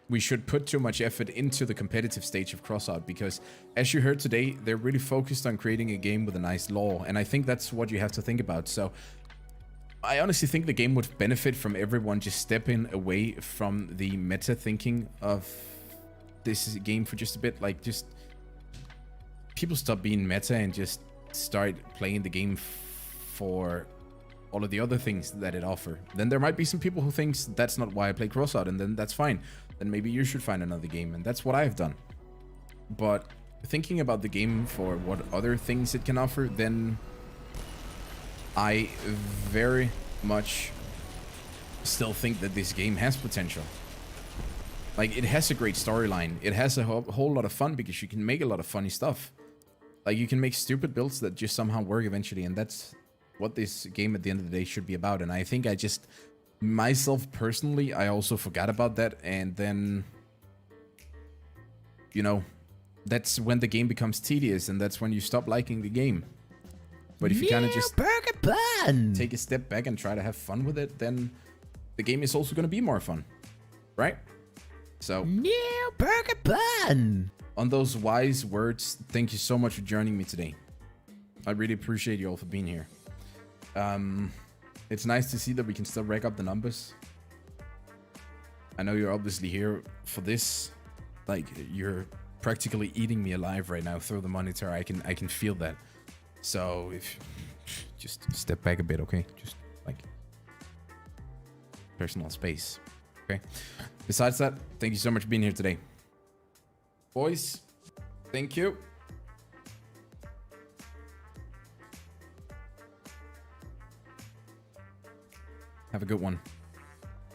we should put too much effort into the competitive stage of CROSSOUT because, as you heard today, they're really focused on creating a game with a nice lore, and I think that's what you have to think about. So I honestly think the game would benefit from everyone just stepping away from the meta thinking of this game for just a bit. Like, just people stop being meta and just start playing the game for all of the other things that it offers. Then there might be some people who thinks that's not why I play CROSSOUT, and then that's fine. then maybe you should find another game, and that's what I've done. But thinking about the game for what other things it can offer, then I very much still think that this game has potential. Like, it has a great storyline. It has a whole lot of fun because you can make a lot of funny stuff. Like, you can make stupid builds that just somehow work eventually, and that's what this game at the end of the day should be about. And I think I just, myself personally, I also forgot about that, and then, you know, that's when the game becomes tedious, and that's when you stop liking the game. But if you kind of just burger bun. take a step back and try to have fun with it, then the game is also going to be more fun, right? So, New burger bun. on those wise words, thank you so much for joining me today. I really appreciate you all for being here. It's nice to see that we can still rack up the numbers. I know you're obviously here for this. Like, you're practically eating me alive right now through the monitor. I can feel that. So if just step back a bit, okay? Just like personal space. Okay. Besides that, thank you so much for being here today. Boys, thank you. Have a good one.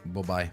Bye-bye.